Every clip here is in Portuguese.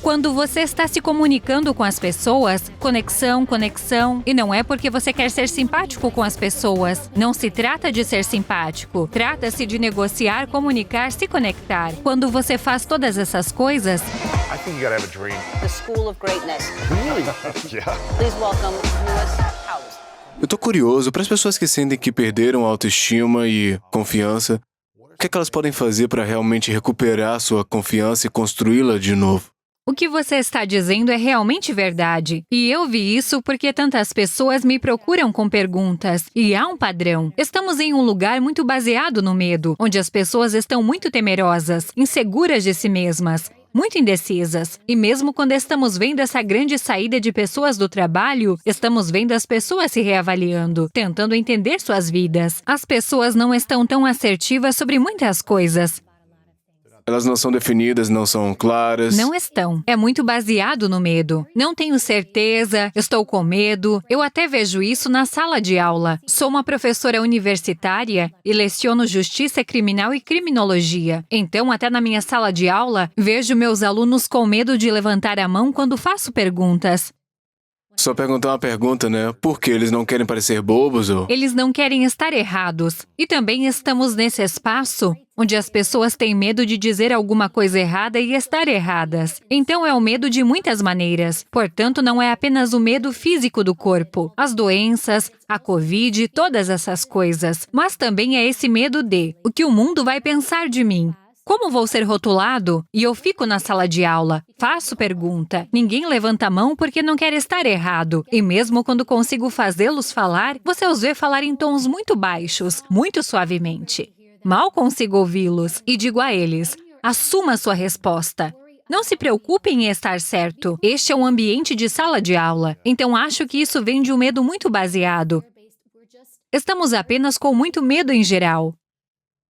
Quando você está se comunicando com as pessoas, conexão, conexão, e não é porque você quer ser simpático com as pessoas. Não se trata de ser simpático, trata-se de negociar, comunicar, se conectar. Quando você faz todas essas coisas, I think you gotta have a dream. The School of Greatness. Really? Yeah. Please welcome Lewis Howes. Eu tô curioso, para as pessoas que sentem que perderam a autoestima e confiança, o que é que elas podem fazer para realmente recuperar sua confiança e construí-la de novo? o que você está dizendo é realmente verdade. E eu vi isso porque tantas pessoas me procuram com perguntas. E há um padrão. Estamos em um lugar muito baseado no medo, onde as pessoas estão muito temerosas, inseguras de si mesmas, muito indecisas. E mesmo quando estamos vendo essa grande saída de pessoas do trabalho, estamos vendo as pessoas se reavaliando, tentando entender suas vidas. As pessoas não estão tão assertivas sobre muitas coisas. Elas não são definidas, não são claras. Não estão. É muito baseado no medo. Não tenho certeza, estou com medo. Eu até vejo isso na sala de aula. Sou uma professora universitária e leciono justiça criminal e criminologia. Então, até na minha sala de aula, vejo meus alunos com medo de levantar a mão quando faço perguntas. Só perguntar uma pergunta, né? Por quê? Eles não querem parecer bobos ou... Eles não querem estar errados. E também estamos nesse espaço onde as pessoas têm medo de dizer alguma coisa errada e estar erradas. Então é o medo de muitas maneiras. Portanto, não é apenas o medo físico do corpo, as doenças, a Covid, todas essas coisas. Mas também é esse medo de o que o mundo vai pensar de mim. Como vou ser rotulado? E eu fico na sala de aula. Faço pergunta. Ninguém levanta a mão porque não quer estar errado. E mesmo quando consigo fazê-los falar, você os vê falar em tons muito baixos, muito suavemente. Mal consigo ouvi-los. E digo a eles, assuma sua resposta. Não se preocupem em estar certo. Este é um ambiente de sala de aula. Então acho que isso vem de um medo muito baseado. Estamos apenas com muito medo em geral.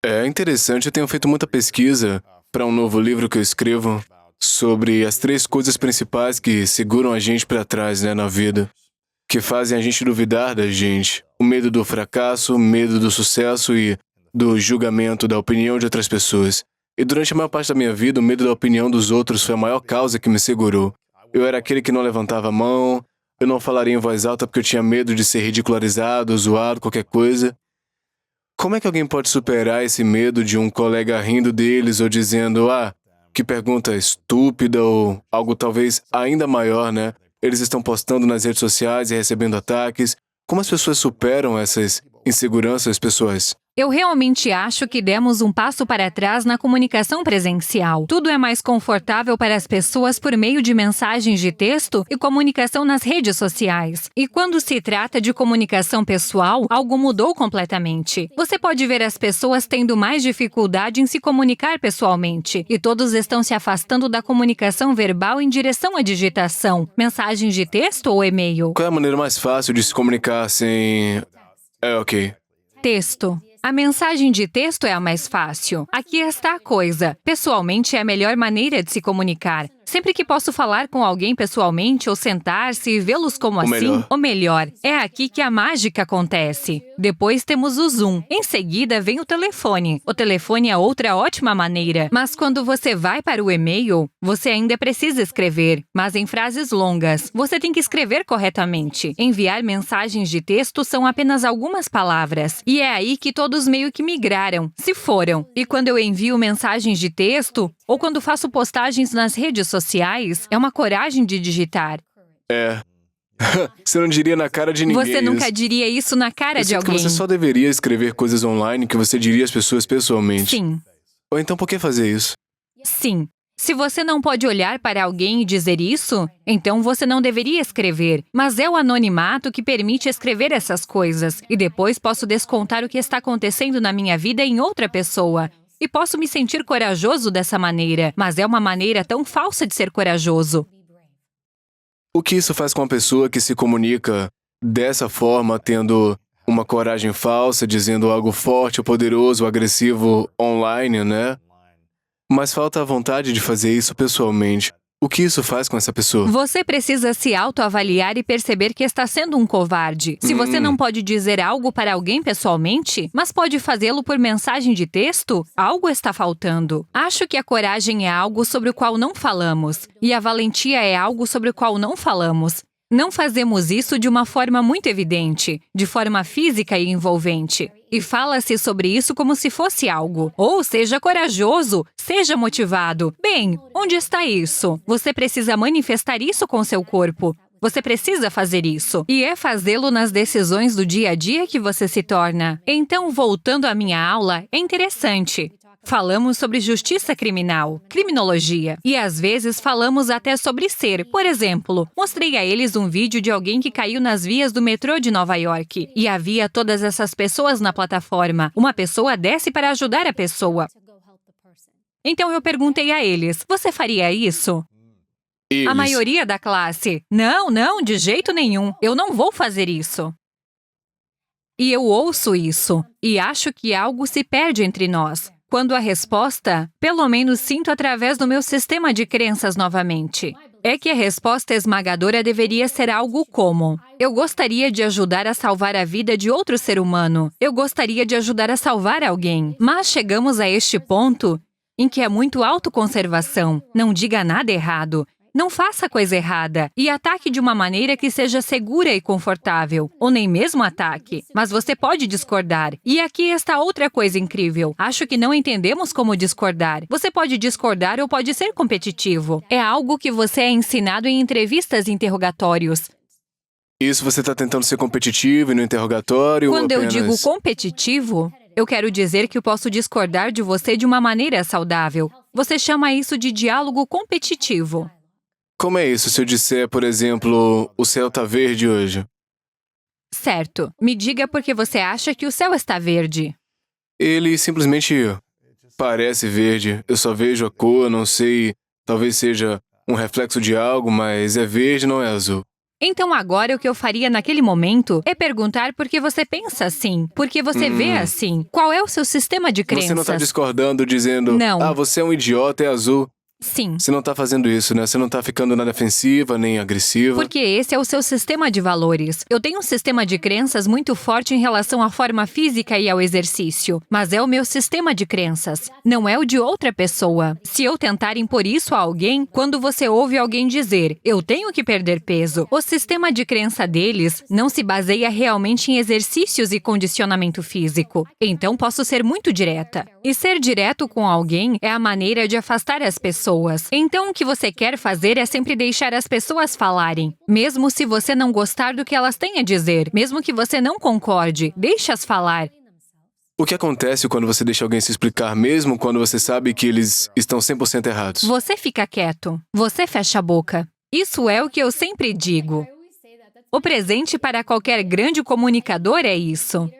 É interessante, eu tenho feito muita pesquisa para um novo livro que eu escrevo sobre as 3 coisas principais que seguram a gente para trás, né, na vida, que fazem a gente duvidar da gente. O medo do fracasso, o medo do sucesso e do julgamento, da opinião de outras pessoas. E durante a maior parte da minha vida, o medo da opinião dos outros foi a maior causa que me segurou. Eu era aquele que não levantava a mão, eu não falaria em voz alta porque eu tinha medo de ser ridicularizado, zoado, qualquer coisa. Como é que alguém pode superar esse medo de um colega rindo deles ou dizendo, que pergunta estúpida ou algo talvez ainda maior, né? Eles estão postando nas redes sociais e recebendo ataques. Como as pessoas superam essas inseguranças pessoais? Eu realmente acho que demos um passo para trás na comunicação presencial. Tudo é mais confortável para as pessoas por meio de mensagens de texto e comunicação nas redes sociais. E quando se trata de comunicação pessoal, algo mudou completamente. Você pode ver as pessoas tendo mais dificuldade em se comunicar pessoalmente, e todos estão se afastando da comunicação verbal em direção à digitação. Mensagens de texto ou e-mail? Qual é a maneira mais fácil de se comunicar sem... ok. Texto. A mensagem de texto é a mais fácil. Aqui está a coisa. Pessoalmente é a melhor maneira de se comunicar. Sempre que posso falar com alguém pessoalmente ou sentar-se e vê-los como assim, o melhor. É aqui que a mágica acontece. Depois temos o Zoom. Em seguida vem o telefone. O telefone é outra ótima maneira. Mas quando você vai para o e-mail, você ainda precisa escrever, mas em frases longas. Você tem que escrever corretamente. Enviar mensagens de texto são apenas algumas palavras. E é aí que todos meio que migraram, se foram. E quando eu envio mensagens de texto, ou quando faço postagens nas redes sociais, é uma coragem de digitar. Você não diria na cara de ninguém. Você nunca diria isso na cara de alguém. Que você só deveria escrever coisas online que você diria às pessoas pessoalmente. Sim. Ou então por que fazer isso? Sim. Se você não pode olhar para alguém e dizer isso, então você não deveria escrever. Mas é o anonimato que permite escrever essas coisas. E depois posso descontar o que está acontecendo na minha vida em outra pessoa. E posso me sentir corajoso dessa maneira, mas é uma maneira tão falsa de ser corajoso. O que isso faz com a pessoa que se comunica dessa forma, tendo uma coragem falsa, dizendo algo forte, poderoso, agressivo online, né? Mas falta a vontade de fazer isso pessoalmente. O que isso faz com essa pessoa? Você precisa se autoavaliar e perceber que está sendo um covarde. Se você não pode dizer algo para alguém pessoalmente, mas pode fazê-lo por mensagem de texto, algo está faltando. Acho que a coragem é algo sobre o qual não falamos, e a valentia é algo sobre o qual não falamos. Não fazemos isso de uma forma muito evidente, de forma física e envolvente. E fala-se sobre isso como se fosse algo. Ou seja corajoso, seja motivado. Bem, onde está isso? Você precisa manifestar isso com seu corpo. Você precisa fazer isso. E é fazê-lo nas decisões do dia a dia que você se torna. Então, voltando à minha aula, é interessante. Falamos sobre justiça criminal, criminologia, e às vezes falamos até sobre ser. Por exemplo, mostrei a eles um vídeo de alguém que caiu nas vias do metrô de Nova York, e havia todas essas pessoas na plataforma. Uma pessoa desce para ajudar a pessoa. Então eu perguntei a eles, você faria isso? Eles. A maioria da classe, não, de jeito nenhum, eu não vou fazer isso. E eu ouço isso, e acho que algo se perde entre nós. Quando a resposta, pelo menos sinto através do meu sistema de crenças novamente, é que a resposta esmagadora deveria ser algo como: eu gostaria de ajudar a salvar a vida de outro ser humano, eu gostaria de ajudar a salvar alguém. Mas chegamos a este ponto em que é muito autoconservação, não diga nada errado. Não faça coisa errada e ataque de uma maneira que seja segura e confortável, ou nem mesmo ataque. Mas você pode discordar. E aqui está outra coisa incrível. Acho que não entendemos como discordar. Você pode discordar ou pode ser competitivo. É algo que você é ensinado em entrevistas e interrogatórios. Isso você está tentando ser competitivo e no interrogatório? Quando ou eu apenas... digo competitivo, eu quero dizer que eu posso discordar de você de uma maneira saudável. Você chama isso de diálogo competitivo. Como é isso se eu disser, por exemplo, o céu está verde hoje? Certo. Me diga por que você acha que o céu está verde. Ele simplesmente parece verde. Eu só vejo a cor, não sei, talvez seja um reflexo de algo, mas é verde, não é azul. Então agora o que eu faria naquele momento é perguntar por que você pensa assim, por que você vê assim, qual é o seu sistema de crenças. Você não está discordando dizendo, Não. Você é um idiota, é azul. Sim. Você não está fazendo isso, né? Você não está ficando na defensiva, nem agressiva. Porque esse é o seu sistema de valores. Eu tenho um sistema de crenças muito forte em relação à forma física e ao exercício. Mas é o meu sistema de crenças, não é o de outra pessoa. Se eu tentar impor isso a alguém, quando você ouve alguém dizer, eu tenho que perder peso, o sistema de crença deles não se baseia realmente em exercícios e condicionamento físico. Então posso ser muito direta. E ser direto com alguém é a maneira de afastar as pessoas. Então, o que você quer fazer é sempre deixar as pessoas falarem. Mesmo se você não gostar do que elas têm a dizer, mesmo que você não concorde, deixe-as falar. O que acontece quando você deixa alguém se explicar, mesmo quando você sabe que eles estão 100% errados? Você fica quieto. Você fecha a boca. Isso é o que eu sempre digo. O presente para qualquer grande comunicador é isso.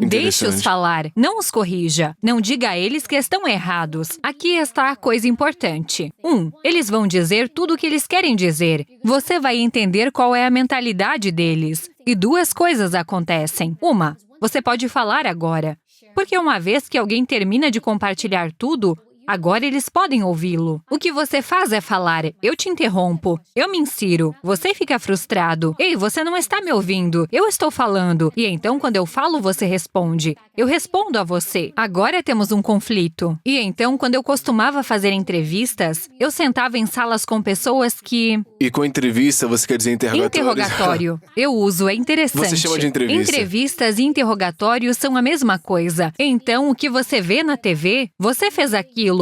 Interessante. Deixe-os falar, não os corrija. Não diga a eles que estão errados. Aqui está a coisa importante. 1. Eles vão dizer tudo o que eles querem dizer. Você vai entender qual é a mentalidade deles. E duas coisas acontecem. Uma, você pode falar agora. Porque uma vez que alguém termina de compartilhar tudo, agora eles podem ouvi-lo. O que você faz é falar, eu te interrompo, eu me insiro, você fica frustrado. Ei, você não está me ouvindo, eu estou falando. E então, quando eu falo, você responde. Eu respondo a você. Agora temos um conflito. E então, quando eu costumava fazer entrevistas, eu sentava em salas com pessoas que... E com entrevista, você quer dizer interrogatório? Interrogatório. Eu uso, é interessante. Você chama de entrevista. Entrevistas e interrogatórios são a mesma coisa. Então, o que você vê na TV, você fez aquilo.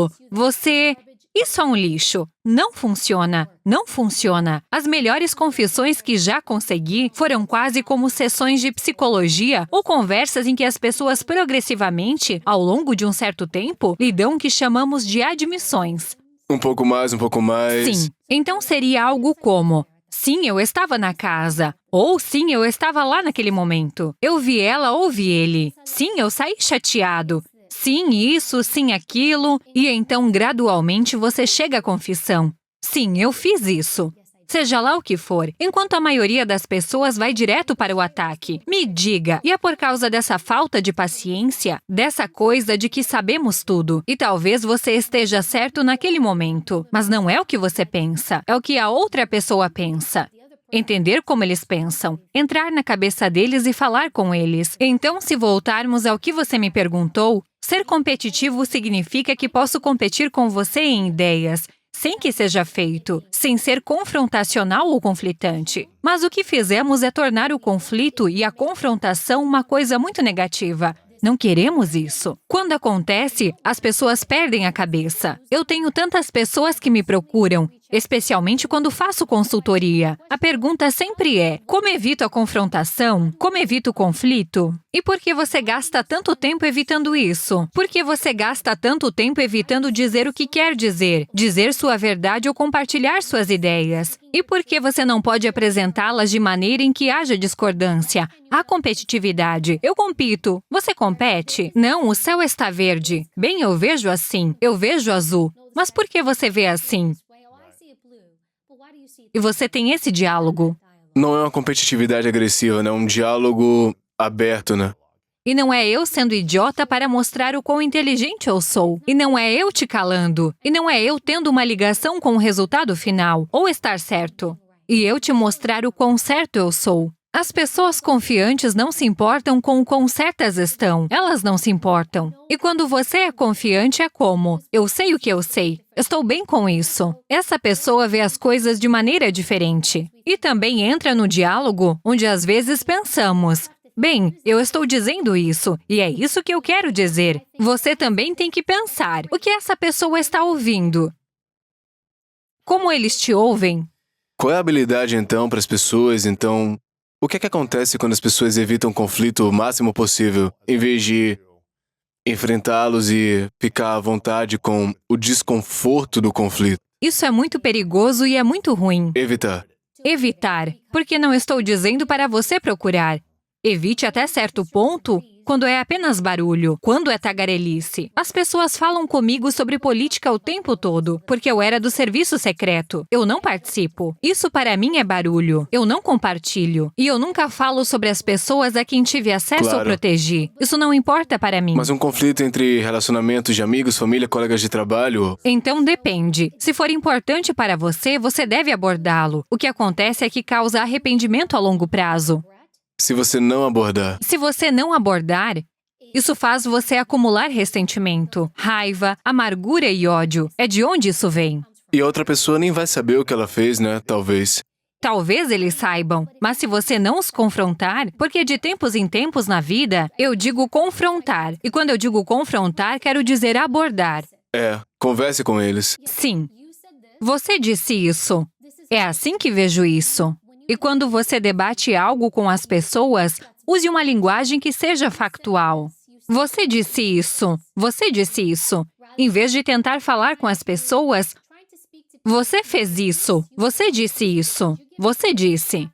Isso é um lixo. Não funciona. Não funciona. As melhores confissões que já consegui foram quase como sessões de psicologia ou conversas em que as pessoas progressivamente, ao longo de um certo tempo, lhe dão o que chamamos de admissões. Um pouco mais, um pouco mais. Sim. Então seria algo como... Sim, eu estava na casa. Ou sim, eu estava lá naquele momento. Eu vi ela ou vi ele. Sim, eu saí chateado. Sim, isso, sim, aquilo. E então, gradualmente, você chega à confissão. Sim, eu fiz isso. seja lá o que for, enquanto a maioria das pessoas vai direto para o ataque. Me diga, e é por causa dessa falta de paciência, dessa coisa de que sabemos tudo, e talvez você esteja certo naquele momento, mas não é o que você pensa, é o que a outra pessoa pensa. Entender como eles pensam, entrar na cabeça deles e falar com eles. Então, se voltarmos ao que você me perguntou, ser competitivo significa que posso competir com você em ideias, sem que seja feito, sem ser confrontacional ou conflitante. Mas o que fizemos é tornar o conflito e a confrontação uma coisa muito negativa. Não queremos isso. Quando acontece, as pessoas perdem a cabeça. Eu tenho tantas pessoas que me procuram, especialmente quando faço consultoria. A pergunta sempre é: como evito a confrontação? Como evito o conflito? E por que você gasta tanto tempo evitando isso? Por que você gasta tanto tempo evitando dizer o que quer dizer sua verdade ou compartilhar suas ideias? E por que você não pode apresentá-las de maneira em que haja discordância? Há competitividade. Eu compito. Você compete? Não, o céu está verde. Bem, eu vejo assim. Eu vejo azul. Mas por que você vê assim? E você tem esse diálogo. Não é uma competitividade agressiva, né? É um diálogo aberto, né? E não é eu sendo idiota para mostrar o quão inteligente eu sou. E não é eu te calando. E não é eu tendo uma ligação com o resultado final, ou estar certo. E eu te mostrar o quão certo eu sou. As pessoas confiantes não se importam com o quão certas estão. Elas não se importam. E quando você é confiante, é como: eu sei o que eu sei. Estou bem com isso. Essa pessoa vê as coisas de maneira diferente. E também entra no diálogo, onde às vezes pensamos: bem, eu estou dizendo isso, e é isso que eu quero dizer. Você também tem que pensar: o que essa pessoa está ouvindo? Como eles te ouvem? Qual é a habilidade, então, para as pessoas, então... O que é que acontece quando as pessoas evitam o conflito o máximo possível, em vez de enfrentá-los e ficar à vontade com o desconforto do conflito? Isso é muito perigoso e é muito ruim. Evitar. Evitar, porque não estou dizendo para você procurar. Evite até certo ponto, quando é apenas barulho, quando é tagarelice. As pessoas falam comigo sobre política o tempo todo, porque eu era do serviço secreto. Eu não participo. Isso para mim é barulho. Eu não compartilho. E eu nunca falo sobre as pessoas a quem tive acesso ou protegi. Isso não importa para mim. Mas um conflito entre relacionamentos de amigos, família, colegas de trabalho... Então depende. Se for importante para você, você deve abordá-lo. O que acontece é que causa arrependimento a longo prazo. Se você não abordar. Se você não abordar, isso faz você acumular ressentimento, raiva, amargura e ódio. É de onde isso vem? E a outra pessoa nem vai saber o que ela fez, né? Talvez. Talvez eles saibam, mas se você não os confrontar, porque de tempos em tempos na vida, eu digo confrontar. E quando eu digo confrontar, quero dizer abordar. Converse com eles. Sim. Você disse isso. É assim que vejo isso. E quando você debate algo com as pessoas, use uma linguagem que seja factual. Você disse isso. Você disse isso. Em vez de tentar falar com as pessoas, você fez isso. Você disse isso. Você disse.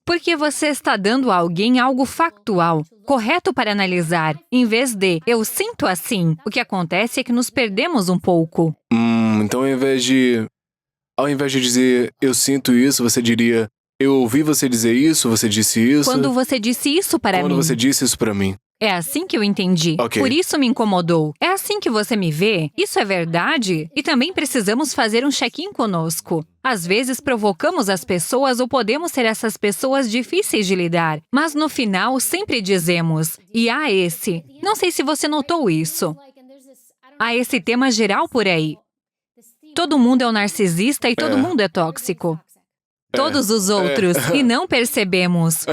Porque você está dando a alguém algo factual, correto para analisar, em vez de eu sinto assim. O que acontece é que nos perdemos um pouco. Então ao invés de dizer eu sinto isso, você diria: eu ouvi você dizer isso, você disse isso. Quando você disse isso para mim. Quando você disse isso para mim. É assim que eu entendi. Ok. Por isso me incomodou. É assim que você me vê? Isso é verdade? E também precisamos fazer um check-in conosco. Às vezes provocamos as pessoas ou podemos ser essas pessoas difíceis de lidar. Mas no final sempre dizemos: e há esse. Não sei se você notou isso. Há esse tema geral por aí. Todo mundo é um narcisista e todo mundo é tóxico. Todos os outros. E não percebemos.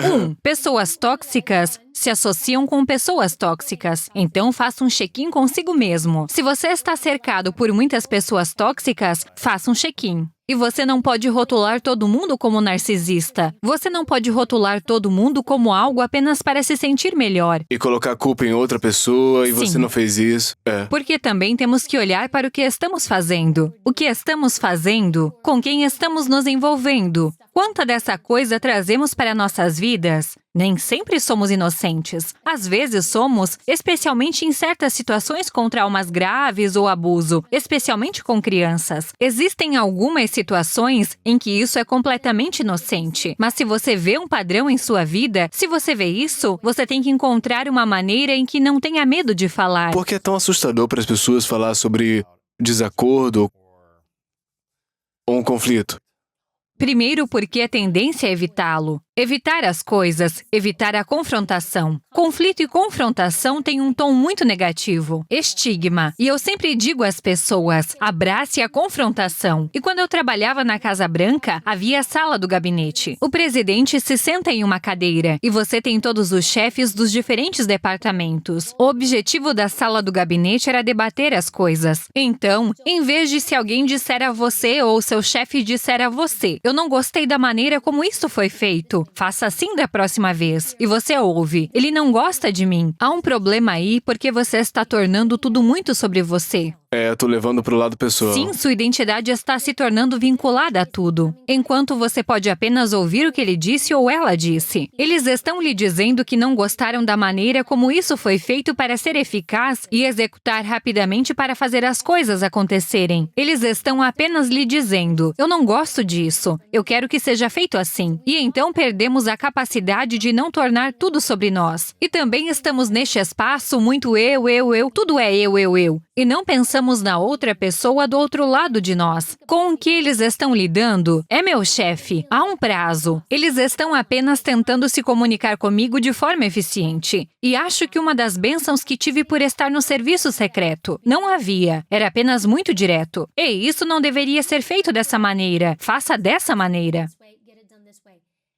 Pessoas tóxicas se associam com pessoas tóxicas. Então, faça um check-in consigo mesmo. Se você está cercado por muitas pessoas tóxicas, faça um check-in. E você não pode rotular todo mundo como narcisista. Você não pode rotular todo mundo como algo apenas para se sentir melhor. E colocar a culpa em outra pessoa e você não fez isso. Porque também temos que olhar para o que estamos fazendo. O que estamos fazendo, com quem estamos nos envolvendo. Quanta dessa coisa trazemos para nossas vidas? Nem sempre somos inocentes. Às vezes somos, especialmente em certas situações com traumas graves ou abuso, especialmente com crianças. Existem algumas situações em que isso é completamente inocente. Mas se você vê um padrão em sua vida, se você vê isso, você tem que encontrar uma maneira em que não tenha medo de falar. Por que é tão assustador para as pessoas falar sobre desacordo ou um conflito? Primeiro, porque a tendência é evitá-lo. Evitar as coisas, evitar a confrontação. Conflito e confrontação têm um tom muito negativo. Estigma. E eu sempre digo às pessoas, abrace a confrontação. E quando eu trabalhava na Casa Branca, havia a sala do gabinete. O presidente se senta em uma cadeira e você tem todos os chefes dos diferentes departamentos. O objetivo da sala do gabinete era debater as coisas. Então, em vez de se alguém disser a você ou seu chefe disser a você, eu não gostei da maneira como isso foi feito. Faça assim da próxima vez. E você ouve. Ele não gosta de mim. Há um problema aí porque você está tornando tudo muito sobre você. Eu tô levando pro lado pessoal. Sim, sua identidade está se tornando vinculada a tudo. Enquanto você pode apenas ouvir o que ele disse ou ela disse. Eles estão lhe dizendo que não gostaram da maneira como isso foi feito para ser eficaz e executar rapidamente para fazer as coisas acontecerem. Eles estão apenas lhe dizendo, eu não gosto disso, eu quero que seja feito assim. E então perdemos a capacidade de não tornar tudo sobre nós. E também estamos neste espaço muito eu, tudo é eu. E não pensamos na outra pessoa do outro lado de nós. Com o que eles estão lidando? É meu chefe. Há um prazo. Eles estão apenas tentando se comunicar comigo de forma eficiente. E acho que uma das bênçãos que tive por estar no serviço secreto. Não havia. Era apenas muito direto. Ei, isso não deveria ser feito dessa maneira. Faça dessa maneira.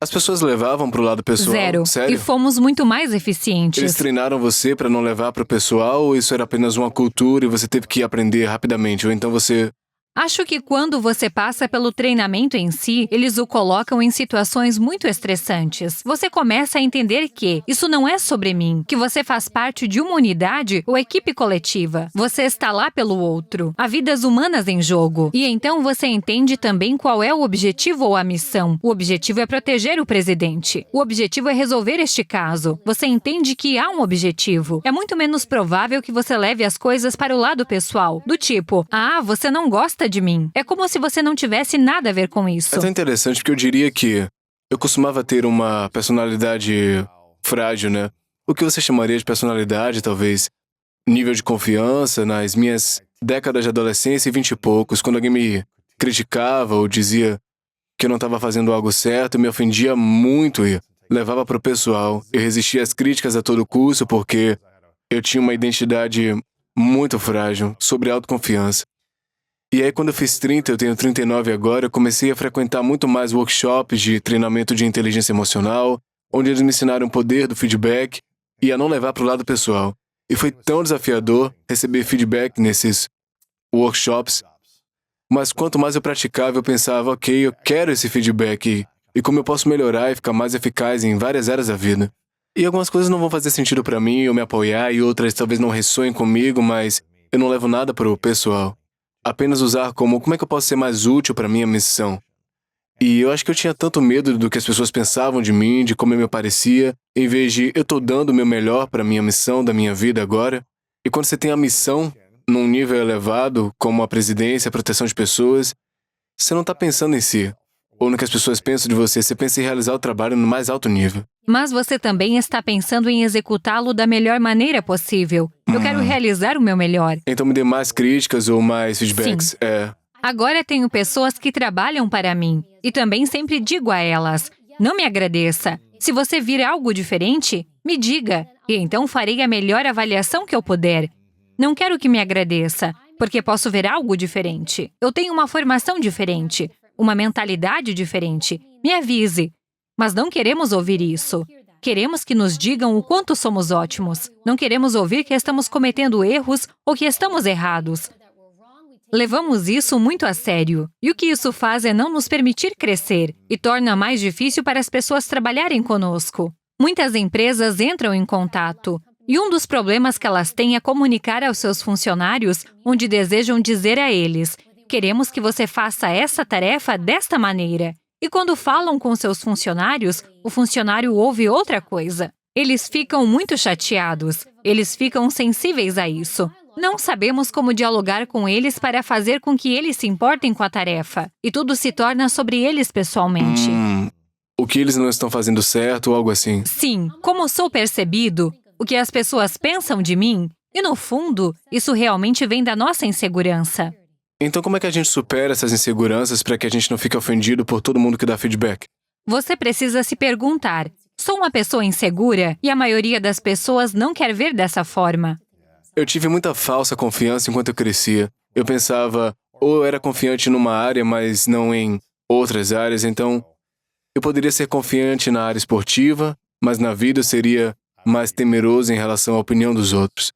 As pessoas levavam pro lado pessoal? Zero. Sério? E fomos muito mais eficientes. Eles treinaram você pra não levar pro pessoal ou isso era apenas uma cultura e você teve que aprender rapidamente? Ou então você... Acho que quando você passa pelo treinamento em si, eles o colocam em situações muito estressantes. Você começa a entender que isso não é sobre mim, que você faz parte de uma unidade ou equipe coletiva. Você está lá pelo outro. Há vidas humanas em jogo. E então você entende também qual é o objetivo ou a missão. O objetivo é proteger o presidente. O objetivo é resolver este caso. Você entende que há um objetivo. É muito menos provável que você leve as coisas para o lado pessoal. Do tipo, você não gosta de mim. É como se você não tivesse nada a ver com isso. É tão interessante porque eu diria que eu costumava ter uma personalidade frágil, né? O que você chamaria de personalidade, talvez, nível de confiança nas minhas décadas de adolescência e 20 e poucos, quando alguém me criticava ou dizia que eu não estava fazendo algo certo, eu me ofendia muito e levava para o pessoal. Eu resistia às críticas a todo custo porque eu tinha uma identidade muito frágil, sobre autoconfiança. E aí, quando eu fiz 30, eu tenho 39 agora, eu comecei a frequentar muito mais workshops de treinamento de inteligência emocional, onde eles me ensinaram o poder do feedback e a não levar para o lado pessoal. E foi tão desafiador receber feedback nesses workshops. Mas quanto mais eu praticava, eu pensava, ok, eu quero esse feedback e como eu posso melhorar e ficar mais eficaz em várias áreas da vida. E algumas coisas não vão fazer sentido para mim, eu me apoiar, e outras talvez não ressoem comigo, mas eu não levo nada para o pessoal. Apenas usar como é que eu posso ser mais útil para minha missão. E eu acho que eu tinha tanto medo do que as pessoas pensavam de mim, de como eu me parecia, em vez de eu tô dando o meu melhor para minha missão da minha vida agora. E quando você tem a missão num nível elevado, como a presidência, a proteção de pessoas, você não está pensando em si, ou no que as pessoas pensam de você, você pensa em realizar o trabalho no mais alto nível. Mas você também está pensando em executá-lo da melhor maneira possível. Eu quero realizar o meu melhor. Então me dê mais críticas ou mais feedbacks. Sim. Agora tenho pessoas que trabalham para mim. E também sempre digo a elas, não me agradeça. Se você vir algo diferente, me diga. E então farei a melhor avaliação que eu puder. Não quero que me agradeça, porque posso ver algo diferente. Eu tenho uma formação diferente, uma mentalidade diferente. Me avise. Mas não queremos ouvir isso. Queremos que nos digam o quanto somos ótimos. Não queremos ouvir que estamos cometendo erros ou que estamos errados. Levamos isso muito a sério. E o que isso faz é não nos permitir crescer e torna mais difícil para as pessoas trabalharem conosco. Muitas empresas entram em contato. E um dos problemas que elas têm é comunicar aos seus funcionários, onde desejam dizer a eles, queremos que você faça essa tarefa desta maneira. E quando falam com seus funcionários, o funcionário ouve outra coisa. Eles ficam muito chateados, eles ficam sensíveis a isso. Não sabemos como dialogar com eles para fazer com que eles se importem com a tarefa. E tudo se torna sobre eles pessoalmente. O que eles não estão fazendo certo ou algo assim. Sim, como sou percebido, o que as pessoas pensam de mim, e no fundo, isso realmente vem da nossa insegurança. Então como é que a gente supera essas inseguranças para que a gente não fique ofendido por todo mundo que dá feedback? Você precisa se perguntar, sou uma pessoa insegura? E a maioria das pessoas não quer ver dessa forma. Eu tive muita falsa confiança enquanto eu crescia. Eu pensava, ou eu era confiante numa área, mas não em outras áreas, então eu poderia ser confiante na área esportiva, mas na vida eu seria mais temeroso em relação à opinião dos outros.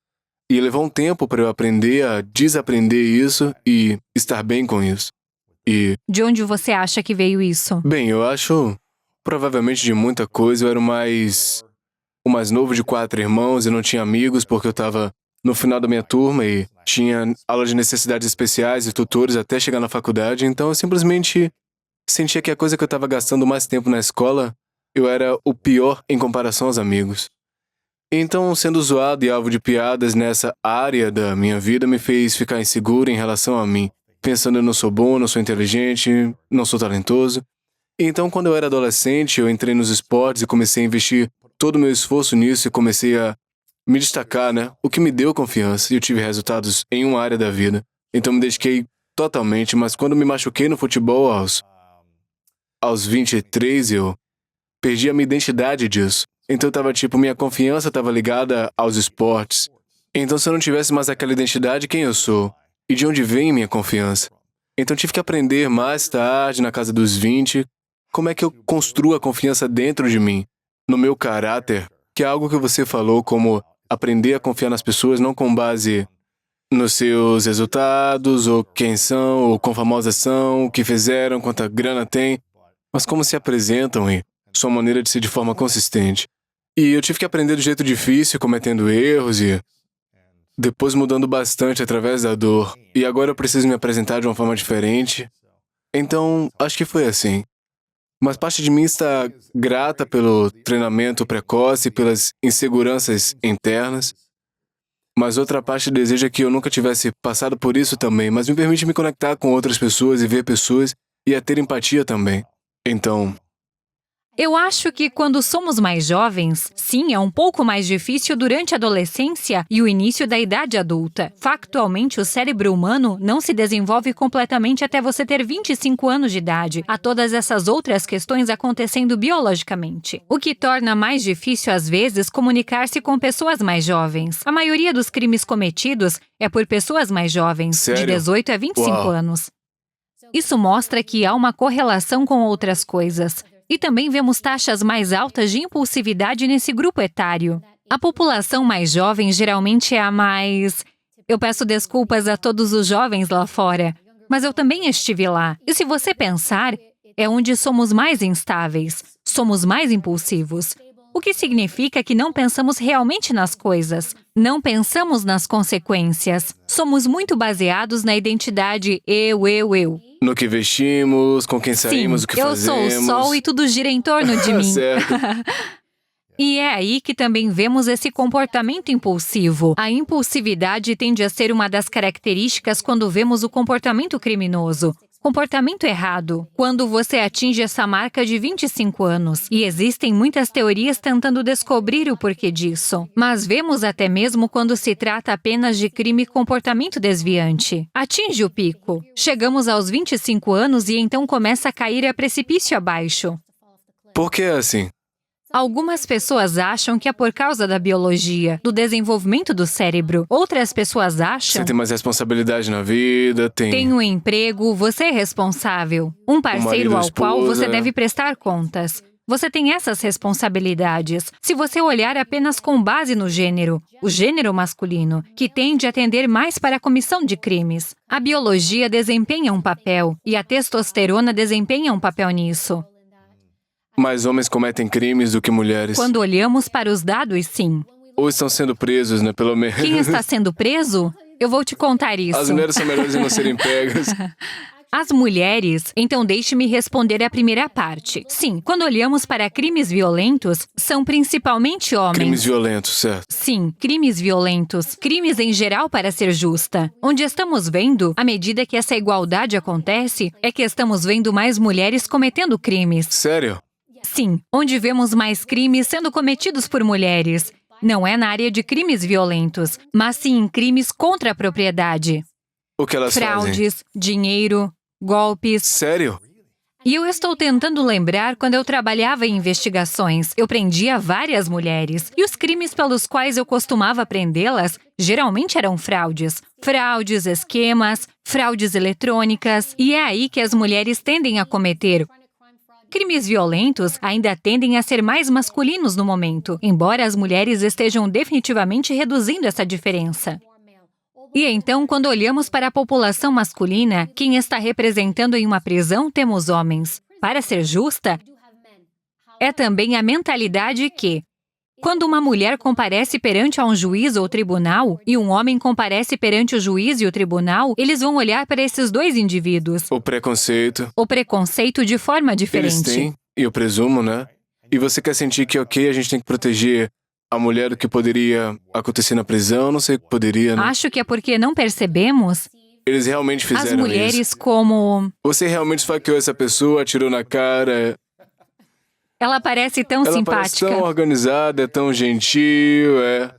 E levou um tempo para eu aprender a desaprender isso e estar bem com isso. De onde você acha que veio isso? Bem, eu acho, provavelmente de muita coisa. Eu era o mais novo de 4 irmãos e não tinha amigos porque eu estava no final da minha turma e tinha aula de necessidades especiais e tutores até chegar na faculdade, então eu simplesmente sentia que a coisa que eu estava gastando mais tempo na escola, eu era o pior em comparação aos amigos. Então, sendo zoado e alvo de piadas nessa área da minha vida me fez ficar inseguro em relação a mim, pensando eu não sou bom, não sou inteligente, não sou talentoso. Então, quando eu era adolescente, eu entrei nos esportes e comecei a investir todo o meu esforço nisso e comecei a me destacar, né? O que me deu confiança e eu tive resultados em uma área da vida. Então, me dediquei totalmente, mas quando me machuquei no futebol aos 23, eu perdi a minha identidade disso. Então, minha confiança estava ligada aos esportes. Então, se eu não tivesse mais aquela identidade, quem eu sou? E de onde vem minha confiança? Então, tive que aprender mais tarde, na casa dos 20, como é que eu construo a confiança dentro de mim, no meu caráter, que é algo que você falou, como aprender a confiar nas pessoas não com base nos seus resultados, ou quem são, ou quão famosas são, o que fizeram, quanta grana tem, mas como se apresentam e sua maneira de ser de forma consistente. E eu tive que aprender do jeito difícil, cometendo erros e depois mudando bastante através da dor. E agora eu preciso me apresentar de uma forma diferente. Então, acho que foi assim. Mas parte de mim está grata pelo treinamento precoce e pelas inseguranças internas. Mas outra parte deseja que eu nunca tivesse passado por isso também, mas me permite me conectar com outras pessoas e ver pessoas e a ter empatia também. Então, Eu acho que quando somos mais jovens, sim, é um pouco mais difícil durante a adolescência e o início da idade adulta. Factualmente, o cérebro humano não se desenvolve completamente até você ter 25 anos de idade. Há todas essas outras questões acontecendo biologicamente, o que torna mais difícil, às vezes, comunicar-se com pessoas mais jovens. A maioria dos crimes cometidos é por pessoas mais jovens, Sério? de 18 a 25 Uau. anos. Isso mostra que há uma correlação com outras coisas. E também vemos taxas mais altas de impulsividade nesse grupo etário. A população mais jovem geralmente é a mais... Eu peço desculpas a todos os jovens lá fora, mas eu também estive lá. E se você pensar, é onde somos mais instáveis, somos mais impulsivos. O que significa que não pensamos realmente nas coisas, não pensamos nas consequências. Somos muito baseados na identidade eu. no que vestimos, com quem Sim, saímos, o que eu fazemos. sou o sol e tudo gira em torno de mim. Certo. E é aí que também vemos esse comportamento impulsivo. A impulsividade tende a ser uma das características quando vemos o comportamento criminoso. Comportamento errado, quando você atinge essa marca de 25 anos. E existem muitas teorias tentando descobrir o porquê disso. Mas vemos até mesmo quando se trata apenas de crime e comportamento desviante. Atinge o pico. Chegamos aos 25 anos e então começa a cair a precipício abaixo. Por que assim? Algumas pessoas acham que é por causa da biologia, do desenvolvimento do cérebro. Outras pessoas acham... Você tem mais responsabilidade na vida, Tem um emprego, você é responsável. Um parceiro marido, ao qual esposa. você deve prestar contas. Você tem essas responsabilidades. Se você olhar apenas com base no gênero, o gênero masculino, que tende a tender mais para a comissão de crimes. A biologia desempenha um papel, e a testosterona desempenha um papel nisso. Mais homens cometem crimes do que mulheres. Quando olhamos para os dados, sim. Ou estão sendo presos, né? Pelo menos. Quem está sendo preso? Eu vou te contar isso. As mulheres são melhores em não serem pegas. As mulheres, então deixe-me responder a primeira parte. Sim, quando olhamos para crimes violentos, são principalmente homens. Crimes violentos, certo. Sim, crimes violentos. Crimes em geral, para ser justa. Onde estamos vendo, à medida que essa igualdade acontece, é que estamos vendo mais mulheres cometendo crimes. Sério? Sim, onde vemos mais crimes sendo cometidos por mulheres. Não é na área de crimes violentos, mas sim em crimes contra a propriedade. O que elas fazem? Fraudes, dinheiro, golpes. Sério? E eu estou tentando lembrar quando eu trabalhava em investigações. Eu prendia várias mulheres. E os crimes pelos quais eu costumava prendê-las geralmente eram fraudes. Fraudes, esquemas, fraudes eletrônicas. E é aí que as mulheres tendem a cometer. Crimes violentos ainda tendem a ser mais masculinos no momento, embora as mulheres estejam definitivamente reduzindo essa diferença. E então, quando olhamos para a população masculina, quem está representando em uma prisão temos homens. Para ser justa, é também a mentalidade que, quando uma mulher comparece perante a um juiz ou tribunal, e um homem comparece perante o juiz e o tribunal, eles vão olhar para esses dois indivíduos. O preconceito. O preconceito de forma diferente. Eles têm, e eu presumo, né? E você quer sentir que, ok, a gente tem que proteger a mulher do que poderia acontecer na prisão, não sei o que poderia, né? Acho que é porque não percebemos Eles realmente fizeram as mulheres isso. como... Você realmente esfaqueou essa pessoa, atirou na cara. Ela parece tão Ela parece simpática. tão organizada, é tão gentil, é.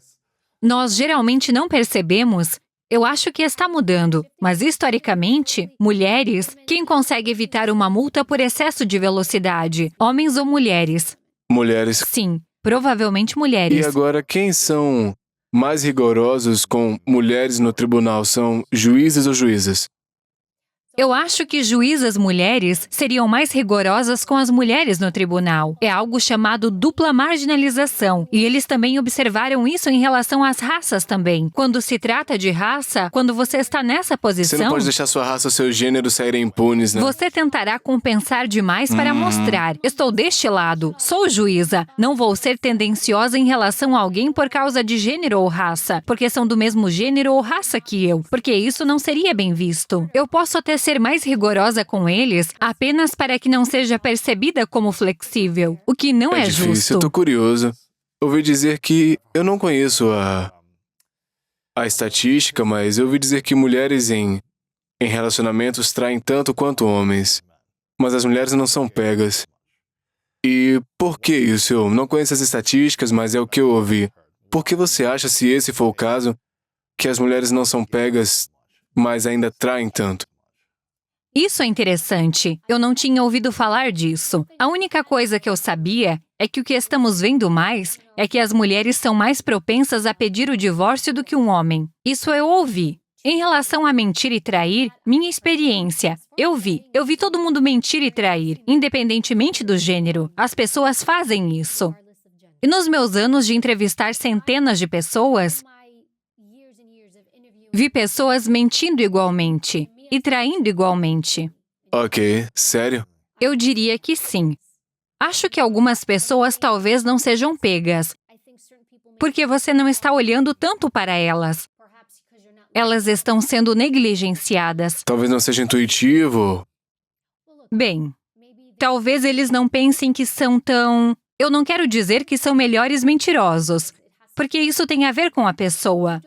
Nós geralmente não percebemos. Eu acho que está mudando, mas historicamente, mulheres, quem consegue evitar uma multa por excesso de velocidade? Homens ou mulheres? Mulheres. Sim, provavelmente mulheres. E agora, quem são mais rigorosos com mulheres no tribunal? São juízes ou juízas? Eu acho que juízas mulheres seriam mais rigorosas com as mulheres no tribunal. É algo chamado dupla marginalização. E eles também observaram isso em relação às raças também. Quando se trata de raça, quando você está nessa posição... Você não pode deixar sua raça ou seu gênero saírem impunes, né? Você tentará compensar demais para mostrar. Estou deste lado, sou juíza. Não vou ser tendenciosa em relação a alguém por causa de gênero ou raça, porque são do mesmo gênero ou raça que eu, porque isso não seria bem visto. Eu posso até ser mais rigorosa com eles apenas para que não seja percebida como flexível, o que não é difícil, justo. eu tô curioso. Ouvi dizer que... Eu não conheço a estatística, mas eu ouvi dizer que mulheres em relacionamentos traem tanto quanto homens. Mas as mulheres não são pegas. E por que isso? Eu não conheço as estatísticas, mas é o que eu ouvi. Por que você acha, se esse for o caso, que as mulheres não são pegas, mas ainda traem tanto? Isso é interessante. Eu não tinha ouvido falar disso. A única coisa que eu sabia é que o que estamos vendo mais é que as mulheres são mais propensas a pedir o divórcio do que um homem. Isso eu ouvi. Em relação a mentir e trair, minha experiência, eu vi todo mundo mentir e trair, independentemente do gênero. As pessoas fazem isso. E nos meus anos de entrevistar centenas de pessoas, vi pessoas mentindo igualmente e traindo igualmente. Ok, sério? Eu diria que sim. Acho que algumas pessoas talvez não sejam pegas, porque você não está olhando tanto para elas. Elas estão sendo negligenciadas. Talvez não seja intuitivo. Bem, talvez eles não pensem que são tão... Eu não quero dizer que são melhores mentirosos, porque isso tem a ver com a pessoa.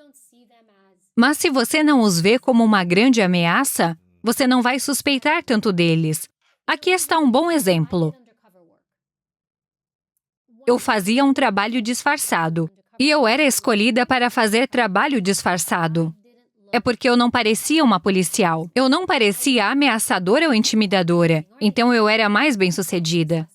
Mas se você não os vê como uma grande ameaça, você não vai suspeitar tanto deles. Aqui está um bom exemplo. Eu fazia um trabalho disfarçado, e eu era escolhida para fazer trabalho disfarçado. É porque eu não parecia uma policial. Eu não parecia ameaçadora ou intimidadora, então eu era mais bem-sucedida.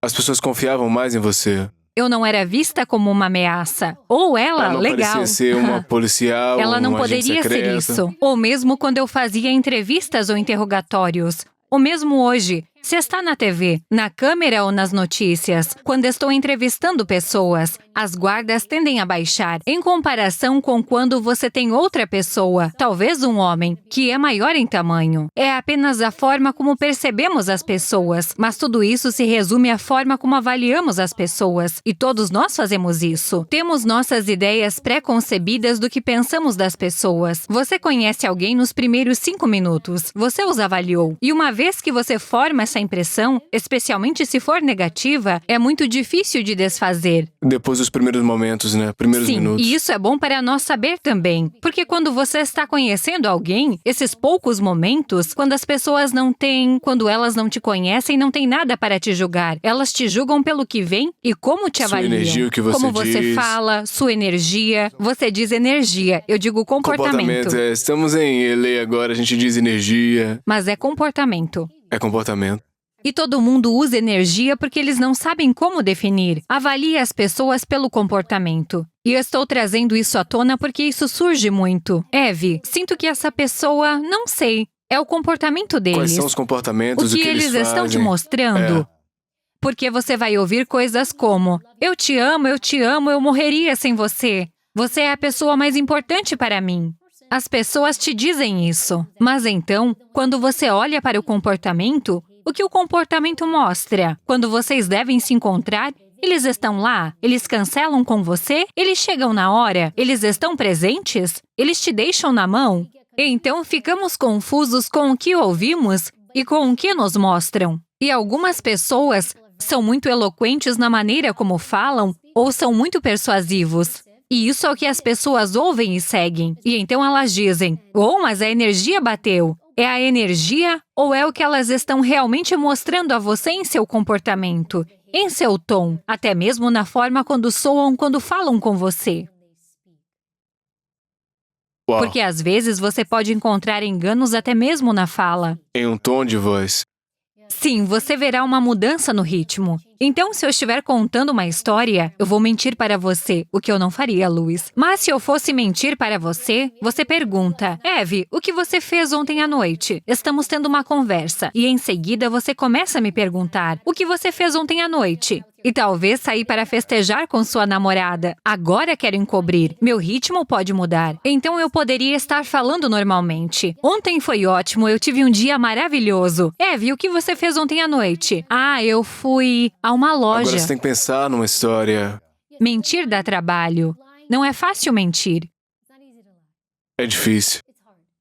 As pessoas confiavam mais em você. Eu não era vista como uma ameaça. Ou ela, não legal. parecia ser uma policial, Ela não uma agente poderia ser secreta. isso. Ou mesmo quando eu fazia entrevistas ou interrogatórios. Ou mesmo hoje, Se está na TV, na câmera ou nas notícias, quando estou entrevistando pessoas, as guardas tendem a baixar em comparação com quando você tem outra pessoa, talvez um homem, que é maior em tamanho. É apenas a forma como percebemos as pessoas, mas tudo isso se resume à forma como avaliamos as pessoas, e todos nós fazemos isso. Temos nossas ideias pré-concebidas do que pensamos das pessoas. Você conhece alguém nos primeiros 5 minutos, você os avaliou, e uma vez que você forma essa impressão, especialmente se for negativa, é muito difícil de desfazer. Depois dos primeiros momentos, né? Primeiros Sim, minutos. e isso é bom para nós saber também, porque quando você está conhecendo alguém, esses poucos momentos, quando as pessoas não têm, quando elas não te conhecem, não tem nada para te julgar. Elas te julgam pelo que vem e como te Sua avaliam. energia, o que você como você diz. fala, sua energia. Você diz energia, eu digo comportamento. Estamos em LA agora, a gente diz energia. Mas é comportamento. É comportamento. E todo mundo usa energia porque eles não sabem como definir. Avalie as pessoas pelo comportamento. E eu estou trazendo isso à tona porque isso surge muito. Eve, sinto que essa pessoa, não sei, é o comportamento deles. Quais são os comportamentos, o que eles fazem? estão te mostrando? É. Porque você vai ouvir coisas como: eu te amo, eu morreria sem você. Você é a pessoa mais importante para mim. As pessoas te dizem isso. Mas então, quando você olha para o comportamento, o que o comportamento mostra? Quando vocês devem se encontrar, eles estão lá? Eles cancelam com você? Eles chegam na hora? Eles estão presentes? Eles te deixam na mão? Então ficamos confusos com o que ouvimos e com o que nos mostram. E algumas pessoas são muito eloquentes na maneira como falam ou são muito persuasivos. E isso é o que as pessoas ouvem e seguem. E então elas dizem: "Oh, mas a energia bateu." É a energia ou é o que elas estão realmente mostrando a você em seu comportamento, em seu tom, até mesmo na forma quando soam quando falam com você? Uau. Porque às vezes você pode encontrar enganos até mesmo na fala. Em um tom de voz. Sim, você verá uma mudança no ritmo. Então, se eu estiver contando uma história, eu vou mentir para você, o que eu não faria, Luiz. Mas se eu fosse mentir para você, você pergunta: Eve, o que você fez ontem à noite? Estamos tendo uma conversa. E em seguida você começa a me perguntar: o que você fez ontem à noite? E talvez sair para festejar com sua namorada. Agora quero encobrir. Meu ritmo pode mudar. Então eu poderia estar falando normalmente. Ontem foi ótimo, eu tive um dia maravilhoso. Eve, o que você fez ontem à noite? Ah, eu fui a uma loja. Agora você tem que pensar numa história. Mentir dá trabalho. Não é fácil mentir. É difícil.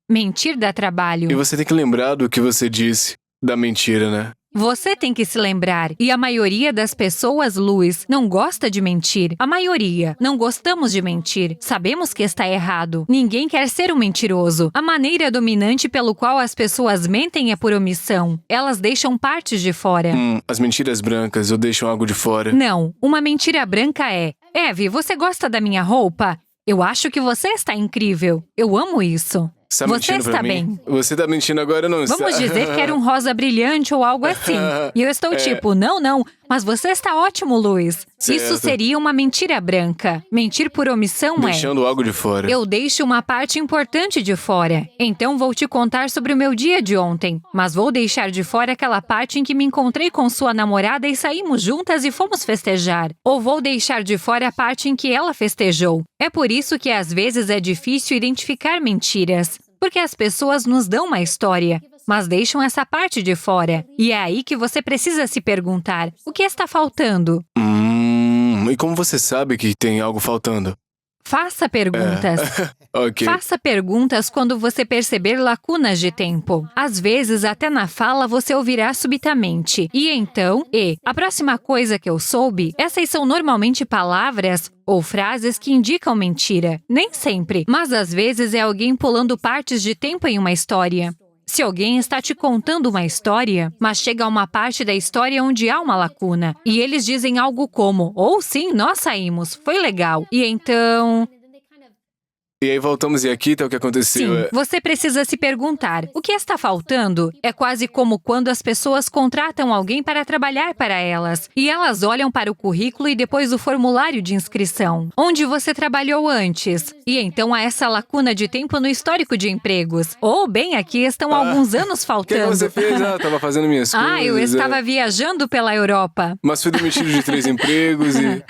Mentir dá trabalho. E você tem que lembrar do que você disse, da mentira, né? Você tem que se lembrar. E a maioria das pessoas, Luiz, não gosta de mentir. A maioria. Não gostamos de mentir. Sabemos que está errado. Ninguém quer ser um mentiroso. A maneira dominante pelo qual as pessoas mentem é por omissão. Elas deixam partes de fora. As mentiras brancas ou deixam algo de fora. Não. Uma mentira branca é: Eve, você gosta da minha roupa? Eu acho que você está incrível. Eu amo isso. Você Você mentindo pra está mim? bem. Você tá mentindo agora ou não está? Vamos dizer que era um rosa brilhante ou algo assim. E eu estou tipo: não, mas você está ótimo, Luiz. Isso Certo. seria uma mentira branca. Mentir por omissão é: Deixando algo de fora. eu deixo uma parte importante de fora. Então vou te contar sobre o meu dia de ontem, mas vou deixar de fora aquela parte em que me encontrei com sua namorada e saímos juntas e fomos festejar. Ou vou deixar de fora a parte em que ela festejou. É por isso que às vezes é difícil identificar mentiras, porque as pessoas nos dão uma história, mas deixam essa parte de fora. E é aí que você precisa se perguntar: o que está faltando? E como você sabe que tem algo faltando? Faça perguntas. Ok. Faça perguntas quando você perceber lacunas de tempo. Às vezes, até na fala, você ouvirá subitamente. E então, a próxima coisa que eu soube, essas são normalmente palavras ou frases que indicam mentira. Nem sempre, mas às vezes é alguém pulando partes de tempo em uma história. Se alguém está te contando uma história, mas chega a uma parte da história onde há uma lacuna, e eles dizem algo como: "Ou sim, nós saímos, foi legal." E então E aí voltamos e aqui tá o que aconteceu. Sim, você precisa se perguntar, o que está faltando? É quase como quando as pessoas contratam alguém para trabalhar para elas, e elas olham para o currículo e depois o formulário de inscrição. Onde você trabalhou antes? E então há essa lacuna de tempo no histórico de empregos. Ou, bem, aqui estão alguns anos O que faltando. você fez? Ah, tava fazendo minhas coisas. Ah, eu estava viajando pela Europa. Mas fui demitido de 3 empregos e...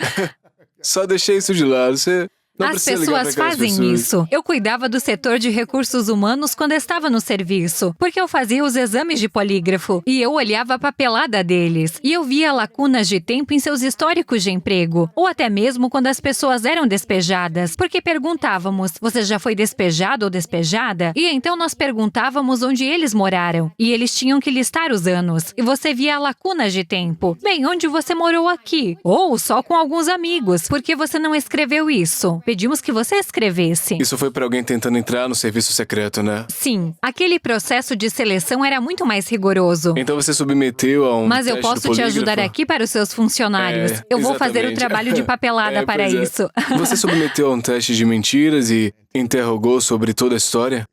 Só deixei isso de lado. Você não As precisa ligar pra pessoas aquelas fazem pessoas. isso. Eu cuidava do setor de recursos humanos quando estava no serviço, porque eu fazia os exames de polígrafo e eu olhava a papelada deles. E eu via lacunas de tempo em seus históricos de emprego, ou até mesmo quando as pessoas eram despejadas, porque perguntávamos, você já foi despejado ou despejada? E então nós perguntávamos onde eles moraram, e eles tinham que listar os anos, e você via lacunas de tempo. Bem, onde você morou aqui? Ou só com alguns amigos, por que você não escreveu isso? Pedimos que você escrevesse. Isso foi pra alguém tentando entrar no serviço secreto, né? Sim, aquele processo de seleção era muito mais rigoroso. Então você submeteu a um Mas eu teste do posso te polígrafo? ajudar aqui para os seus funcionários. Eu vou fazer o exatamente. trabalho de papelada para Pois é. isso. Você submeteu a um teste de mentiras e interrogou sobre toda a história?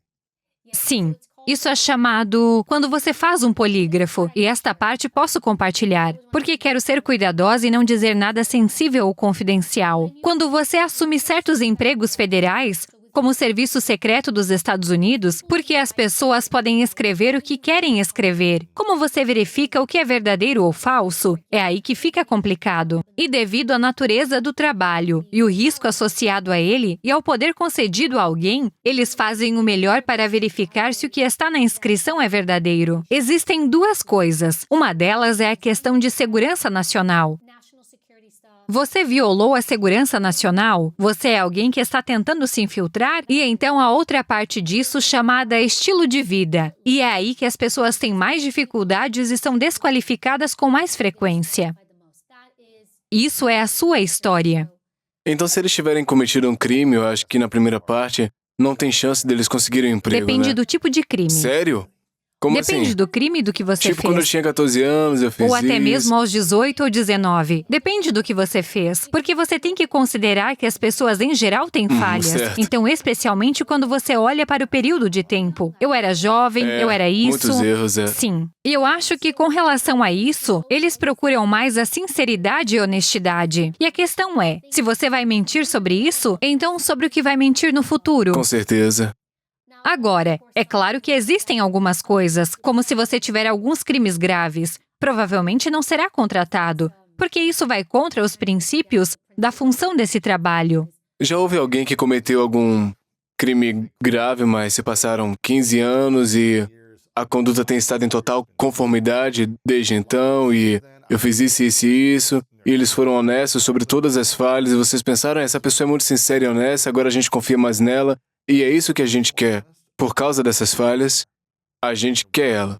Sim. Isso é chamado quando você faz um polígrafo, e esta parte posso compartilhar, porque quero ser cuidadosa e não dizer nada sensível ou confidencial. Quando você assume certos empregos federais, como o Serviço Secreto dos Estados Unidos, porque as pessoas podem escrever o que querem escrever. Como você verifica o que é verdadeiro ou falso? É aí que fica complicado. E devido à natureza do trabalho e o risco associado a ele e ao poder concedido a alguém, eles fazem o melhor para verificar se o que está na inscrição é verdadeiro. Existem duas coisas. Uma delas é a questão de segurança nacional. Você violou a segurança nacional? Você é alguém que está tentando se infiltrar? E então a outra parte disso chamada estilo de vida. E é aí que as pessoas têm mais dificuldades e são desqualificadas com mais frequência. Isso é a sua história. Então, se eles tiverem cometido um crime, eu acho que na primeira parte, não tem chance deles conseguirem um emprego, Depende né? do tipo de crime. Sério? Como Depende assim? do crime e do que você Tipo, quando eu fez. tinha 14 anos, eu fiz Ou até isso. mesmo aos 18 ou 19. Depende do que você fez. Porque você tem que considerar que as pessoas em geral têm falhas. certo. Então, especialmente quando você olha para o período de tempo. Eu era jovem, eu era isso. Muitos erros, é. Sim. E eu acho que com relação a isso, eles procuram mais a sinceridade e honestidade. E a questão é, se você vai mentir sobre isso, então sobre o que vai mentir no futuro. Com certeza. Agora, é claro que existem algumas coisas, como se você tiver alguns crimes graves, provavelmente não será contratado, porque isso vai contra os princípios da função desse trabalho. Já houve alguém que cometeu algum crime grave, mas se passaram 15 anos e a conduta tem estado em total conformidade desde então e eu fiz isso e isso, e eles foram honestos sobre todas as falhas e vocês pensaram, essa pessoa é muito sincera e honesta, agora a gente confia mais nela e é isso que a gente quer. Por causa dessas falhas, a gente quer ela.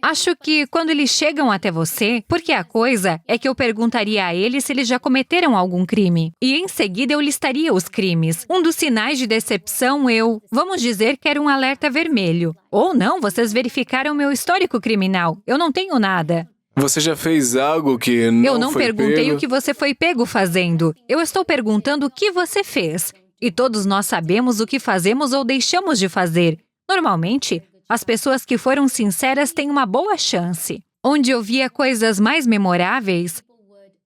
Acho que quando eles chegam até você, porque a coisa é que eu perguntaria a eles se eles já cometeram algum crime. E em seguida eu listaria os crimes. Um dos sinais de decepção vamos dizer que era um alerta vermelho. Ou não, vocês verificaram meu histórico criminal. Eu não tenho nada. Você já fez algo que não Eu não foi perguntei pego? o que você foi pego fazendo. Eu estou perguntando o que você fez. E todos nós sabemos o que fazemos ou deixamos de fazer. Normalmente, as pessoas que foram sinceras têm uma boa chance. Onde eu via coisas mais memoráveis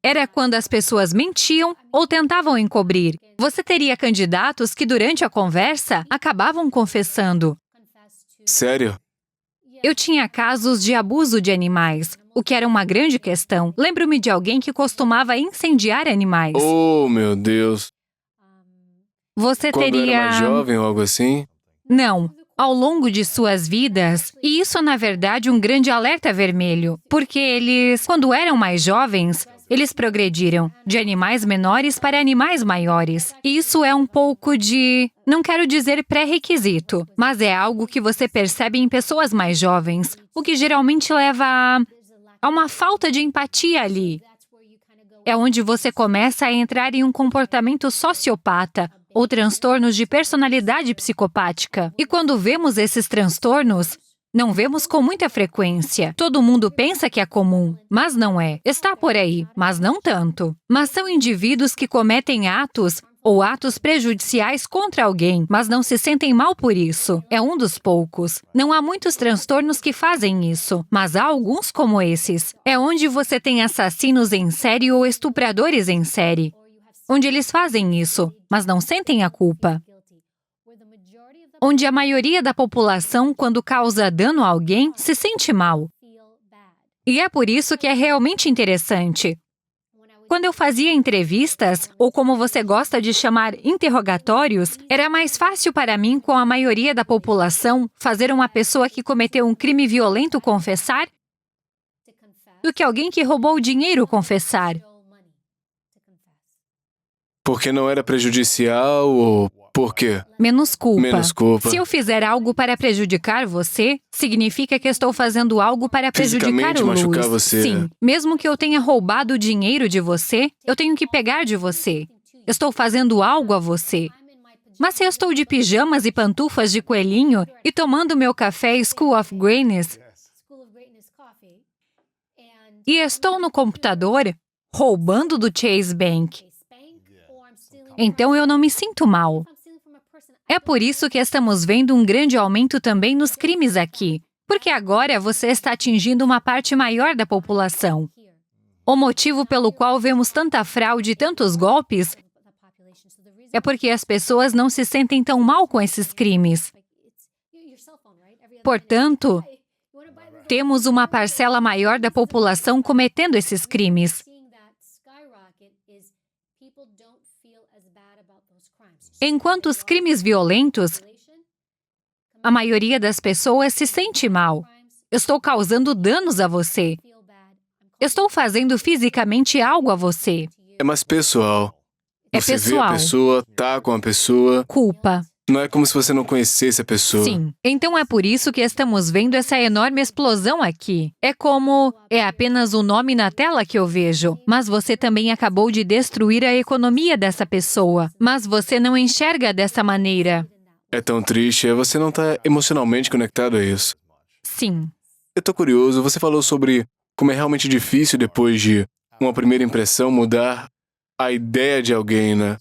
era quando as pessoas mentiam ou tentavam encobrir. Você teria candidatos que, durante a conversa, acabavam confessando. Sério? Eu tinha casos de abuso de animais, o que era uma grande questão. Lembro-me de alguém que costumava incendiar animais. Oh, meu Deus. Você Quando teria... era mais jovem ou algo assim? Não. Ao longo de suas vidas, e isso é, na verdade, um grande alerta vermelho, porque eles, quando eram mais jovens, eles progrediram de animais menores para animais maiores. E isso é um pouco de, não quero dizer pré-requisito, mas é algo que você percebe em pessoas mais jovens, o que geralmente leva a uma falta de empatia ali. É onde você começa a entrar em um comportamento sociopata, ou transtornos de personalidade psicopática. E quando vemos esses transtornos, não vemos com muita frequência. Todo mundo pensa que é comum, mas não é. Está por aí, mas não tanto. Mas são indivíduos que cometem atos ou atos prejudiciais contra alguém, mas não se sentem mal por isso. É um dos poucos. Não há muitos transtornos que fazem isso, mas há alguns como esses. É onde você tem assassinos em série ou estupradores em série, onde eles fazem isso, mas não sentem a culpa. Onde a maioria da população, quando causa dano a alguém, se sente mal. E é por isso que é realmente interessante. Quando eu fazia entrevistas, ou como você gosta de chamar, interrogatórios, era mais fácil para mim, com a maioria da população, fazer uma pessoa que cometeu um crime violento confessar do que alguém que roubou dinheiro confessar. Porque não era prejudicial ou por quê? Menos culpa. Menos culpa. Se eu fizer algo para prejudicar você, significa que estou fazendo algo para prejudicar Fisicamente o machucar Louis. você. Sim. Mesmo que eu tenha roubado o dinheiro de você, eu tenho que pegar de você. Estou fazendo algo a você. Mas se eu estou de pijamas e pantufas de coelhinho e tomando meu café School of Greatness e estou no computador roubando do Chase Bank, então eu não me sinto mal. É por isso que estamos vendo um grande aumento também nos crimes aqui, porque agora você está atingindo uma parte maior da população. O motivo pelo qual vemos tanta fraude e tantos golpes é porque as pessoas não se sentem tão mal com esses crimes. Portanto, temos uma parcela maior da população cometendo esses crimes. Enquanto os crimes violentos, a maioria das pessoas se sente mal. Estou causando danos a você. Estou fazendo fisicamente algo a você. É mais pessoal. É Você vê pessoal. a pessoa, tá com a pessoa. Culpa. Não é como se você não conhecesse a pessoa. Sim. Então é por isso que estamos vendo essa enorme explosão aqui. É como... é apenas o nome na tela que eu vejo. Mas você também acabou de destruir a economia dessa pessoa. Mas você não enxerga dessa maneira. É tão triste, você não tá emocionalmente conectado a isso. Sim. Eu tô curioso, você falou sobre como é realmente difícil depois de uma primeira impressão mudar a ideia de alguém, né?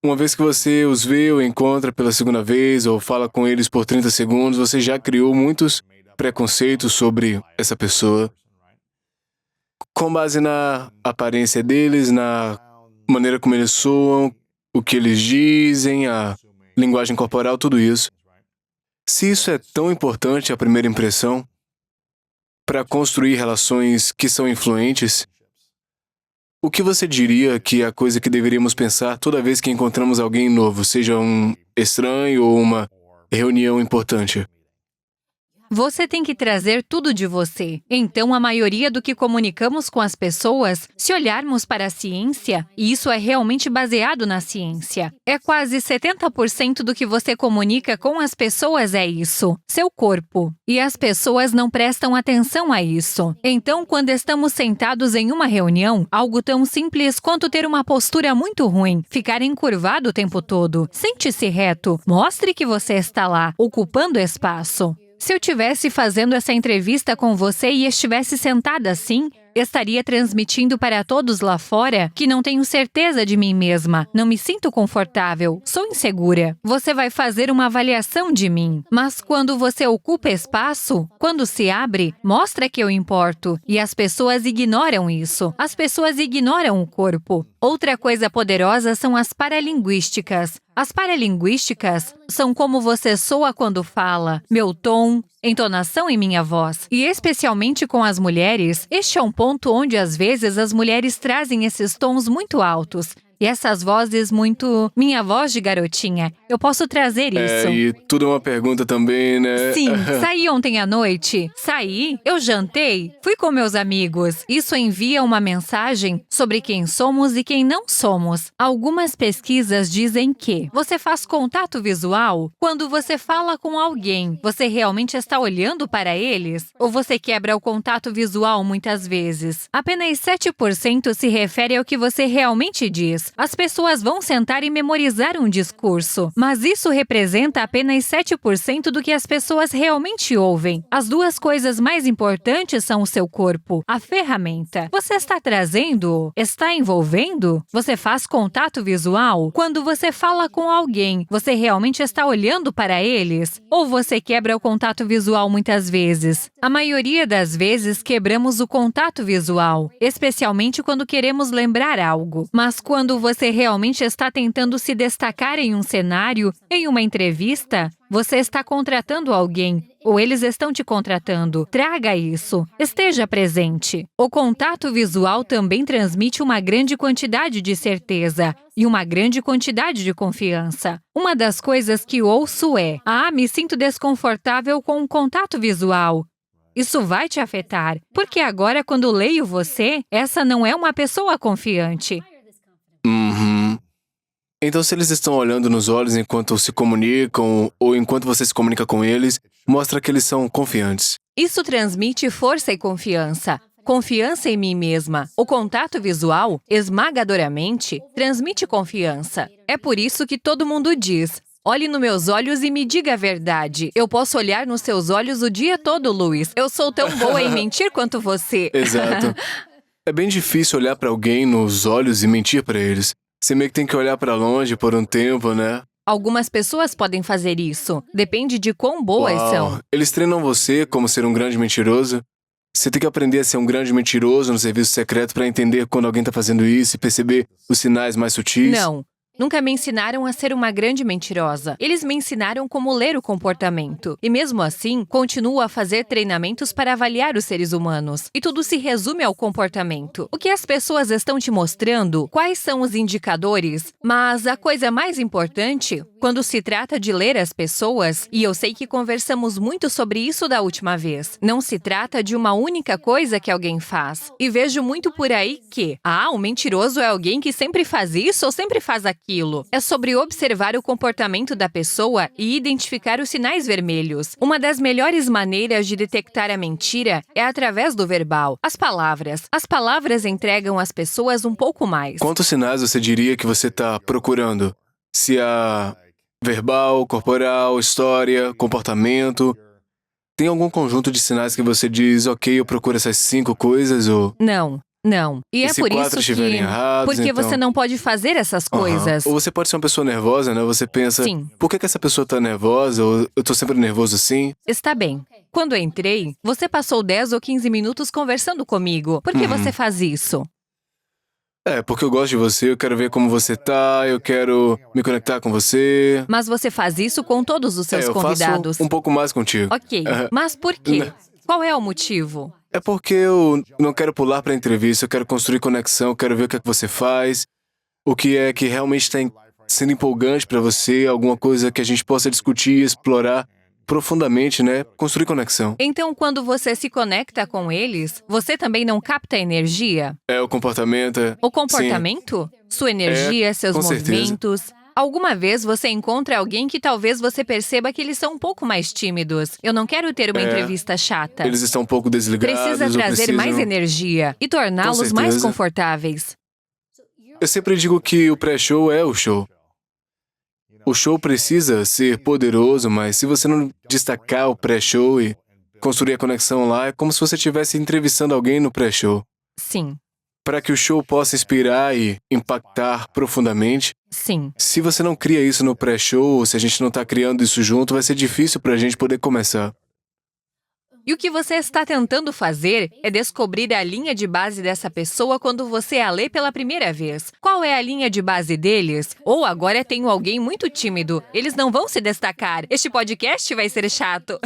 Uma vez que você os vê ou encontra pela segunda vez ou fala com eles por 30 segundos, você já criou muitos preconceitos sobre essa pessoa. Com base na aparência deles, na maneira como eles soam, o que eles dizem, a linguagem corporal, tudo isso. Se isso é tão importante, a primeira impressão, para construir relações que são influentes, o que você diria que é a coisa que deveríamos pensar toda vez que encontramos alguém novo, seja um estranho ou uma reunião importante? Você tem que trazer tudo de você. Então, a maioria do que comunicamos com as pessoas, se olharmos para a ciência, e isso é realmente baseado na ciência, é quase 70% do que você comunica com as pessoas é isso, seu corpo. E as pessoas não prestam atenção a isso. Então, quando estamos sentados em uma reunião, algo tão simples quanto ter uma postura muito ruim, ficar encurvado o tempo todo, sente-se reto, mostre que você está lá, ocupando espaço. Se eu estivesse fazendo essa entrevista com você e estivesse sentada assim, estaria transmitindo para todos lá fora que não tenho certeza de mim mesma, não me sinto confortável, sou insegura. Você vai fazer uma avaliação de mim. Mas quando você ocupa espaço, quando se abre, mostra que eu importo. E as pessoas ignoram isso. As pessoas ignoram o corpo. Outra coisa poderosa são as paralinguísticas. As paralinguísticas são como você soa quando fala, meu tom, entonação em minha voz. E especialmente com as mulheres, este é um ponto onde às vezes as mulheres trazem esses tons muito altos. E essas vozes muito... minha voz de garotinha. Eu posso trazer isso. E tudo é uma pergunta também, né? Sim. Saí ontem à noite? Saí? Eu jantei? Fui com meus amigos. Isso envia uma mensagem sobre quem somos e quem não somos. Algumas pesquisas dizem que você faz contato visual quando você fala com alguém. Você realmente está olhando para eles? Ou você quebra o contato visual muitas vezes? Apenas 7% se refere ao que você realmente diz. As pessoas vão sentar e memorizar um discurso, Mas isso representa apenas 7% do que as pessoas realmente ouvem. As duas coisas mais importantes são o seu corpo, a ferramenta. Você está trazendo? Está envolvendo? Você faz contato visual? Quando você fala com alguém, você realmente está olhando para eles? Ou você quebra o contato visual muitas vezes? A maioria das vezes quebramos o contato visual, especialmente quando queremos lembrar algo. Mas quando você realmente está tentando se destacar em um cenário, em uma entrevista, você está contratando alguém, ou eles estão te contratando. Traga isso. Esteja presente. O contato visual também transmite uma grande quantidade de certeza e uma grande quantidade de confiança. Uma das coisas que ouço é: me sinto desconfortável com o contato visual. Isso vai te afetar, porque agora, quando leio você, essa não é uma pessoa confiante. Uhum. Então, se eles estão olhando nos olhos enquanto se comunicam ou enquanto você se comunica com eles, mostra que eles são confiantes. Isso transmite força e confiança. Confiança em mim mesma. O contato visual, esmagadoramente, transmite confiança. É por isso que todo mundo diz: olhe nos meus olhos e me diga a verdade. Eu posso olhar nos seus olhos o dia todo, Luiz. Eu sou tão boa em mentir quanto você. Exato. É bem difícil olhar para alguém nos olhos e mentir para eles. Você meio que tem que olhar para longe por um tempo, né? Algumas pessoas podem fazer isso. Depende de quão boas são. Eles treinam você como ser um grande mentiroso. Você tem que aprender a ser um grande mentiroso no serviço secreto para entender quando alguém está fazendo isso e perceber os sinais mais sutis. Não. Nunca me ensinaram a ser uma grande mentirosa. Eles me ensinaram como ler o comportamento. E mesmo assim, continuo a fazer treinamentos para avaliar os seres humanos. E tudo se resume ao comportamento. O que as pessoas estão te mostrando? Quais são os indicadores? Mas a coisa mais importante, quando se trata de ler as pessoas, e eu sei que conversamos muito sobre isso da última vez, não se trata de uma única coisa que alguém faz. E vejo muito por aí que, o mentiroso é alguém que sempre faz isso ou sempre faz aquilo. É sobre observar o comportamento da pessoa e identificar os sinais vermelhos. Uma das melhores maneiras de detectar a mentira é através do verbal. As palavras. As palavras entregam às pessoas um pouco mais. Quantos sinais você diria que você está procurando? Se há verbal, corporal, história, comportamento. Tem algum conjunto de sinais que você diz: ok, eu procuro essas 5 coisas ou... Não. E é se por 4 isso estiverem que... errados, Porque então... você não pode fazer essas coisas. Ou você pode ser uma pessoa nervosa, né? Você pensa: Sim. Por que essa pessoa tá nervosa? Ou eu tô sempre nervoso assim? Está bem. Quando eu entrei, você passou 10 ou 15 minutos conversando comigo. Por que você faz isso? Porque eu gosto de você, eu quero ver como você tá, eu quero me conectar com você. Mas você faz isso com todos os seus eu convidados. faço um pouco mais contigo. Ok. Mas por quê? Qual é o motivo? É porque eu não quero pular pra entrevista, eu quero construir conexão, eu quero ver o que é que você faz, o que é que realmente está sendo empolgante pra você, alguma coisa que a gente possa discutir e explorar profundamente, né? Construir conexão. Então, quando você se conecta com eles, você também não capta energia? O comportamento. O comportamento? Sua energia, seus com movimentos. certeza. Alguma vez você encontra alguém que talvez você perceba que eles são um pouco mais tímidos. Eu não quero ter uma entrevista chata. Eles estão um pouco desligados. Precisa trazer mais energia e torná-los mais confortáveis. Eu sempre digo que o pré-show é o show. O show precisa ser poderoso, mas se você não destacar o pré-show e construir a conexão lá, é como se você estivesse entrevistando alguém no pré-show. Sim. Para que o show possa inspirar e impactar profundamente, Sim. se você não cria isso no pré-show, ou se a gente não está criando isso junto, vai ser difícil para a gente poder começar. E o que você está tentando fazer é descobrir a linha de base dessa pessoa quando você a lê pela primeira vez. Qual é a linha de base deles? Ou agora tenho alguém muito tímido. Eles não vão se destacar. Este podcast vai ser chato.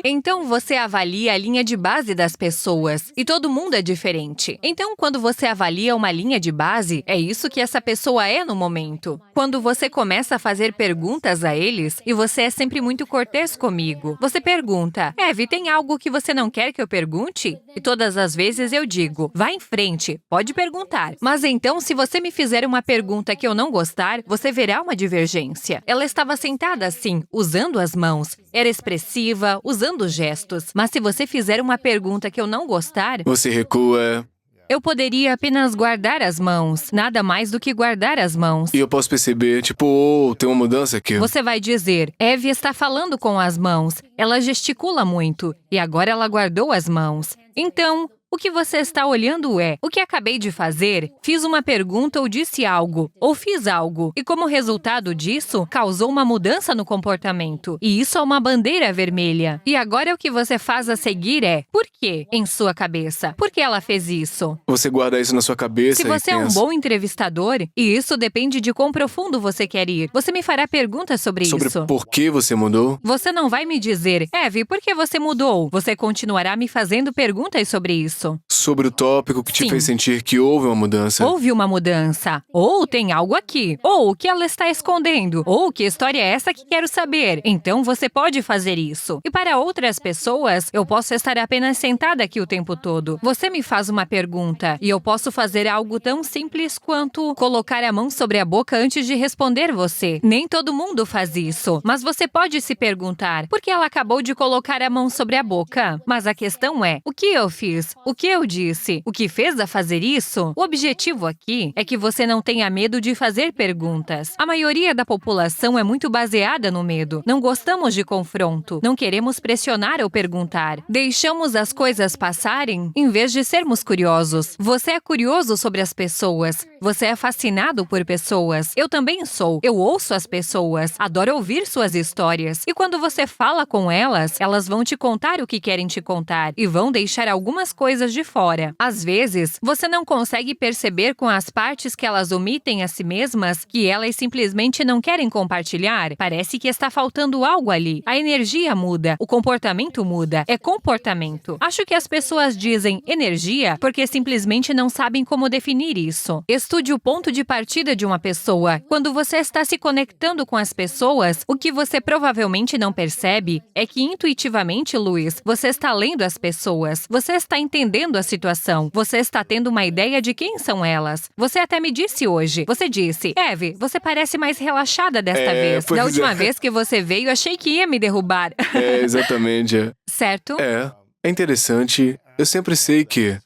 Então você avalia a linha de base das pessoas. E todo mundo é diferente. Então quando você avalia uma linha de base, é isso que essa pessoa é no momento. Quando você começa a fazer perguntas a eles, e você é sempre muito cortês comigo, você pergunta: Eve, tem algo que você não quer que eu pergunte? E todas as vezes eu digo: vá em frente, pode perguntar. Mas então, se você me fizer uma pergunta que eu não gostar, você verá uma divergência. Ela estava sentada assim, usando as mãos. Era expressiva, usando gestos. Mas se você fizer uma pergunta que eu não gostar... Você recua. Eu poderia apenas guardar as mãos, nada mais do que guardar as mãos. E eu posso perceber, tipo, tem uma mudança aqui. Você vai dizer, Eve está falando com as mãos, ela gesticula muito, e agora ela guardou as mãos. Então, o que você está olhando é, o que acabei de fazer? Fiz uma pergunta ou disse algo, ou fiz algo, e como resultado disso, causou uma mudança no comportamento. E isso é uma bandeira vermelha. E agora o que você faz a seguir é, por quê? Em sua cabeça. Por que ela fez isso? Você guarda isso na sua cabeça Se você e é um pensa bom entrevistador, e isso depende de quão profundo você quer ir, você me fará perguntas sobre sobre isso. por que você mudou. Você não vai me dizer, Eve, por que você mudou? Você continuará me fazendo perguntas sobre isso. Sobre o tópico que te Sim. fez sentir que houve uma mudança. Houve uma mudança. Ou tem algo aqui. Ou o que ela está escondendo. Ou que história é essa que quero saber. Então você pode fazer isso. E para outras pessoas, eu posso estar apenas sentada aqui o tempo todo. Você me faz uma pergunta e eu posso fazer algo tão simples quanto colocar a mão sobre a boca antes de responder você. Nem todo mundo faz isso. Mas você pode se perguntar, por que ela acabou de colocar a mão sobre a boca? Mas a questão é, o que eu fiz? O que eu disse? O que fez a fazer isso? O objetivo aqui é que você não tenha medo de fazer perguntas. A maioria da população é muito baseada no medo. Não gostamos de confronto. Não queremos pressionar ou perguntar. Deixamos as coisas passarem em vez de sermos curiosos. Você é curioso sobre as pessoas. Você é fascinado por pessoas. Eu também sou. Eu ouço as pessoas. Adoro ouvir suas histórias. E quando você fala com elas, elas vão te contar o que querem te contar e vão deixar algumas coisas de fora. Às vezes, você não consegue perceber com as partes que elas omitem a si mesmas que elas simplesmente não querem compartilhar. Parece que está faltando algo ali. A energia muda, o comportamento muda. É comportamento. Acho que as pessoas dizem energia porque simplesmente não sabem como definir isso. Estude o ponto de partida de uma pessoa. Quando você está se conectando com as pessoas, o que você provavelmente não percebe é que intuitivamente, Luiz, você está lendo as pessoas. Você está entendendo a situação. Você está tendo uma ideia de quem são elas. Você até me disse hoje. Você disse, Eve, você parece mais relaxada desta vez. Pois Da última é. vez que você veio, achei que ia me derrubar. É, exatamente. Certo? É interessante. Eu sempre sei que...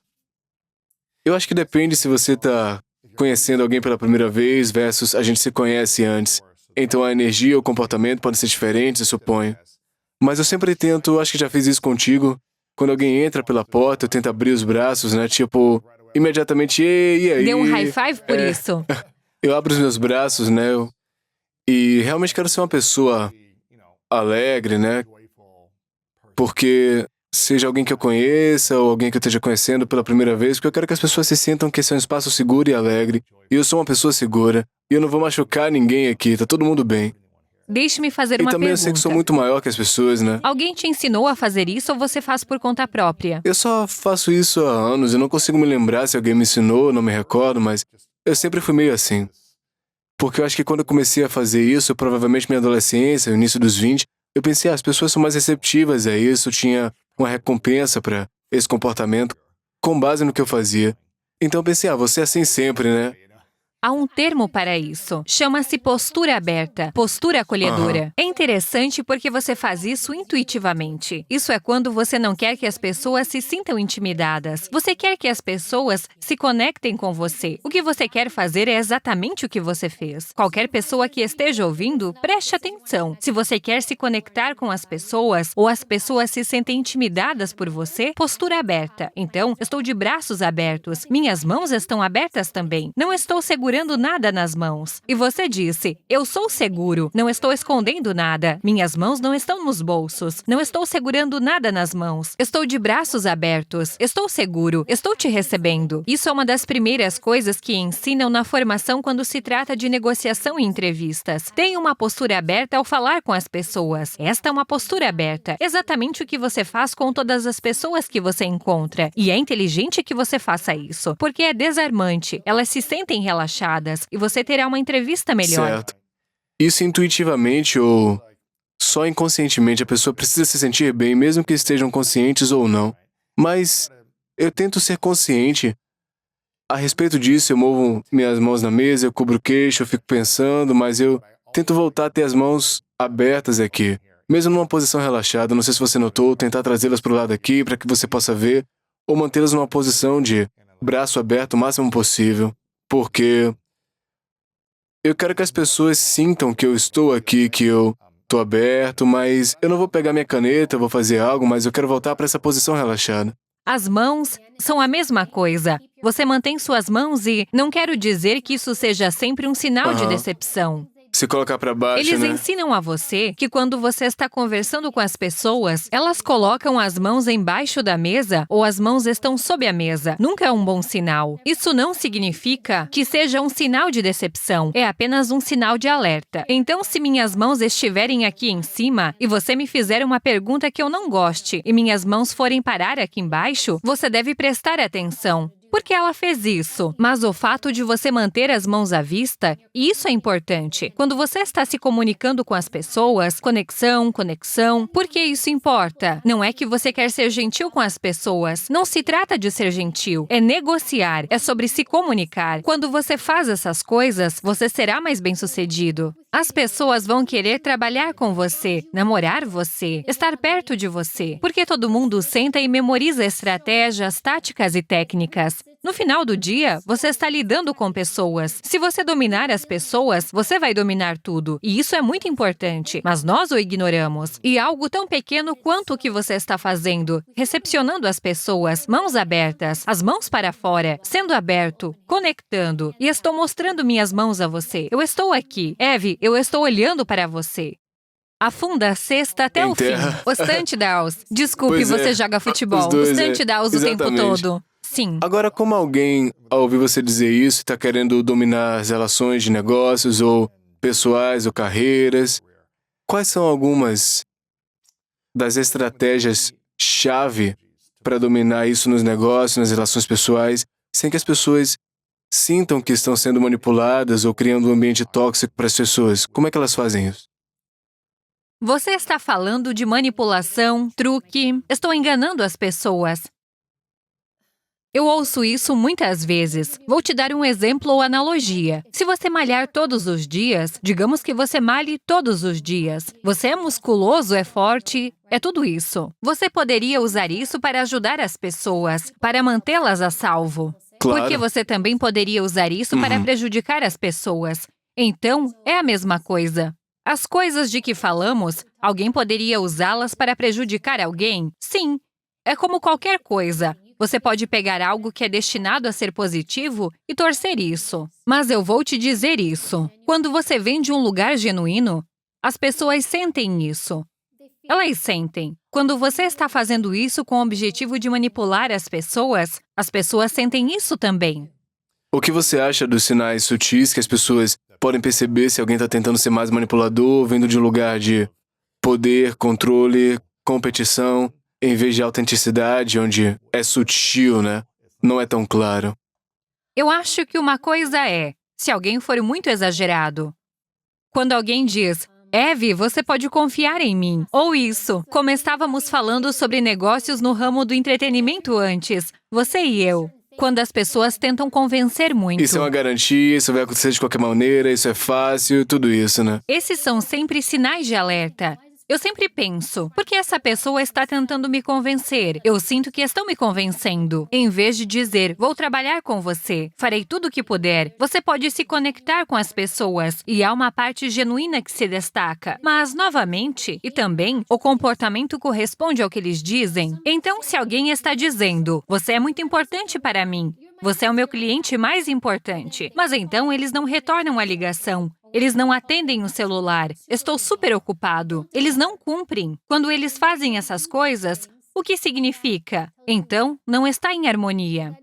Eu acho que depende se você tá conhecendo alguém pela primeira vez versus a gente se conhece antes. Então a energia ou o comportamento podem ser diferentes, eu suponho. Mas eu sempre tento, acho que já fiz isso contigo, quando alguém entra pela porta, eu tento abrir os braços, né? Tipo, imediatamente, e aí? Deu um high five por isso. Eu abro os meus braços, né? E realmente quero ser uma pessoa alegre, né? Porque seja alguém que eu conheça ou alguém que eu esteja conhecendo pela primeira vez, porque eu quero que as pessoas se sintam que esse é um espaço seguro e alegre. E eu sou uma pessoa segura. E eu não vou machucar ninguém aqui, tá todo mundo bem. Deixe-me fazer E uma também eu pergunta. sei que sou muito maior que as pessoas, né? Alguém te ensinou a fazer isso ou você faz por conta própria? Eu só faço isso há anos, eu não consigo me lembrar se alguém me ensinou, não me recordo, mas eu sempre fui meio assim. Porque eu acho que quando eu comecei a fazer isso, provavelmente minha adolescência, o início dos 20, eu pensei, as pessoas são mais receptivas a isso, tinha uma recompensa para esse comportamento com base no que eu fazia. Então eu pensei, você é assim sempre, né? Há um termo para isso. Chama-se postura aberta, postura acolhedora. É interessante porque você faz isso intuitivamente. Isso é quando você não quer que as pessoas se sintam intimidadas. Você quer que as pessoas se conectem com você. O que você quer fazer é exatamente o que você fez. Qualquer pessoa que esteja ouvindo, preste atenção. Se você quer se conectar com as pessoas ou as pessoas se sentem intimidadas por você, postura aberta. Então, estou de braços abertos. Minhas mãos estão abertas também. Não estou segurando nada nas mãos. E você disse, eu sou seguro, não estou escondendo nada. Minhas mãos não estão nos bolsos. Não estou segurando nada nas mãos. Estou de braços abertos. Estou seguro. Estou te recebendo. Isso é uma das primeiras coisas que ensinam na formação quando se trata de negociação e entrevistas. Tenha uma postura aberta ao falar com as pessoas. Esta é uma postura aberta. Exatamente o que você faz com todas as pessoas que você encontra. E é inteligente que você faça isso, porque é desarmante. Elas se sentem relaxadas e você terá uma entrevista melhor. Certo. Isso intuitivamente ou só inconscientemente a pessoa precisa se sentir bem, mesmo que estejam conscientes ou não. Mas eu tento ser consciente. A respeito disso, eu movo minhas mãos na mesa, eu cubro o queixo, eu fico pensando, mas eu tento voltar a ter as mãos abertas aqui. Mesmo numa posição relaxada, não sei se você notou, tentar trazê-las para o lado aqui para que você possa ver, ou mantê-las numa posição de braço aberto o máximo possível, porque eu quero que as pessoas sintam que eu estou aqui, que eu estou aberto, mas eu não vou pegar minha caneta, vou fazer algo, mas eu quero voltar para essa posição relaxada. As mãos são a mesma coisa. Você mantém suas mãos e não quero dizer que isso seja sempre um sinal de decepção. Se colocar para baixo, Eles né? ensinam a você que quando você está conversando com as pessoas, elas colocam as mãos embaixo da mesa ou as mãos estão sob a mesa. Nunca é um bom sinal. Isso não significa que seja um sinal de decepção. É apenas um sinal de alerta. Então, se minhas mãos estiverem aqui em cima e você me fizer uma pergunta que eu não goste e minhas mãos forem parar aqui embaixo, você deve prestar atenção. Por que ela fez isso? Mas o fato de você manter as mãos à vista, isso é importante. Quando você está se comunicando com as pessoas, conexão, por que isso importa? Não é que você quer ser gentil com as pessoas. Não se trata de ser gentil. É negociar. É sobre se comunicar. Quando você faz essas coisas, você será mais bem-sucedido. As pessoas vão querer trabalhar com você, namorar você, estar perto de você, porque todo mundo senta e memoriza estratégias, táticas e técnicas. No final do dia, você está lidando com pessoas. Se você dominar as pessoas, você vai dominar tudo. E isso é muito importante, mas nós o ignoramos. E algo tão pequeno quanto o que você está fazendo, recepcionando as pessoas, mãos abertas, as mãos para fora, sendo aberto, conectando. E estou mostrando minhas mãos a você. Eu estou aqui. Eve, eu estou olhando para você. Afunda a cesta até o fim. Os touchdowns. Desculpe, Pois é. você joga futebol. Os dois, Os touchdowns o tempo exatamente. todo. Sim. Agora, como alguém, ao ouvir você dizer isso, está querendo dominar as relações de negócios, ou pessoais, ou carreiras, quais são algumas das estratégias-chave para dominar isso nos negócios, nas relações pessoais, sem que as pessoas sintam que estão sendo manipuladas ou criando um ambiente tóxico para as pessoas? Como é que elas fazem isso? Você está falando de manipulação, truque. Estou enganando as pessoas. Eu ouço isso muitas vezes. Vou te dar um exemplo ou analogia. Se você malhar todos os dias, digamos que você malhe todos os dias. Você é musculoso, é forte, é tudo isso. Você poderia usar isso para ajudar as pessoas, para mantê-las a salvo. Claro. Porque você também poderia usar isso para prejudicar as pessoas. Então, é a mesma coisa. As coisas de que falamos, alguém poderia usá-las para prejudicar alguém? Sim. É como qualquer coisa. Você pode pegar algo que é destinado a ser positivo e torcer isso. Mas eu vou te dizer isso. Quando você vem de um lugar genuíno, as pessoas sentem isso. Elas sentem. Quando você está fazendo isso com o objetivo de manipular as pessoas sentem isso também. O que você acha dos sinais sutis que as pessoas podem perceber se alguém está tentando ser mais manipulador, vindo de um lugar de poder, controle, competição, em vez de autenticidade, onde é sutil, né? Não é tão claro. Eu acho que uma coisa é, se alguém for muito exagerado. Quando alguém diz, Eve, você pode confiar em mim. Ou isso, como estávamos falando sobre negócios no ramo do entretenimento antes, você e eu. Quando as pessoas tentam convencer muito. Isso é uma garantia, isso vai acontecer de qualquer maneira, isso é fácil, tudo isso, né? Esses são sempre sinais de alerta. Eu sempre penso, por que essa pessoa está tentando me convencer? Eu sinto que estão me convencendo. Em vez de dizer, vou trabalhar com você, farei tudo o que puder, você pode se conectar com as pessoas e há uma parte genuína que se destaca. Mas, novamente, e também, o comportamento corresponde ao que eles dizem. Então, se alguém está dizendo, você é muito importante para mim, você é o meu cliente mais importante, mas então eles não retornam a ligação. Eles não atendem o celular. Estou super ocupado. Eles não cumprem. Quando eles fazem essas coisas, o que significa? Então, não está em harmonia.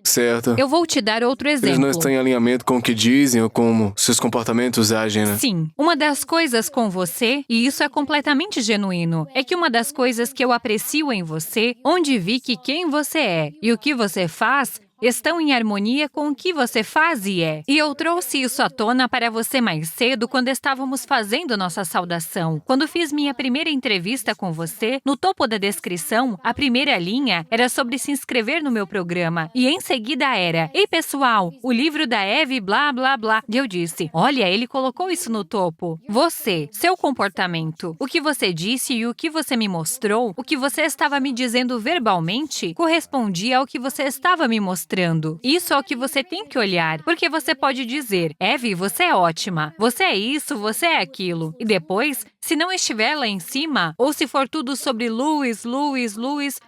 Certo. Eu vou te dar outro exemplo. Eles não estão em alinhamento com o que dizem ou como seus comportamentos agem, né? Sim. Uma das coisas com você, e isso é completamente genuíno, é que uma das coisas que eu aprecio em você, onde vi que quem você é e o que você faz estão em harmonia com o que você faz e é. E eu trouxe isso à tona para você mais cedo quando estávamos fazendo nossa saudação. Quando fiz minha primeira entrevista com você, no topo da descrição, a primeira linha era sobre se inscrever no meu programa. E em seguida era, ei pessoal, o livro da Eve, blá, blá, blá. E eu disse, olha, ele colocou isso no topo. Você, seu comportamento, o que você disse e o que você me mostrou, o que você estava me dizendo verbalmente, correspondia ao que você estava me mostrando mostrando. Isso é o que você tem que olhar, porque você pode dizer, Evie, você é ótima, você é isso, você é aquilo. E depois, se não estiver lá em cima, ou se for tudo sobre Louis,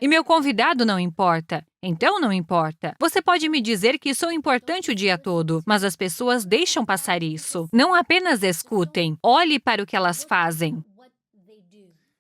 e meu convidado não importa, então não importa. Você pode me dizer que sou importante o dia todo, mas as pessoas deixam passar isso. Não apenas escutem, olhe para o que elas fazem.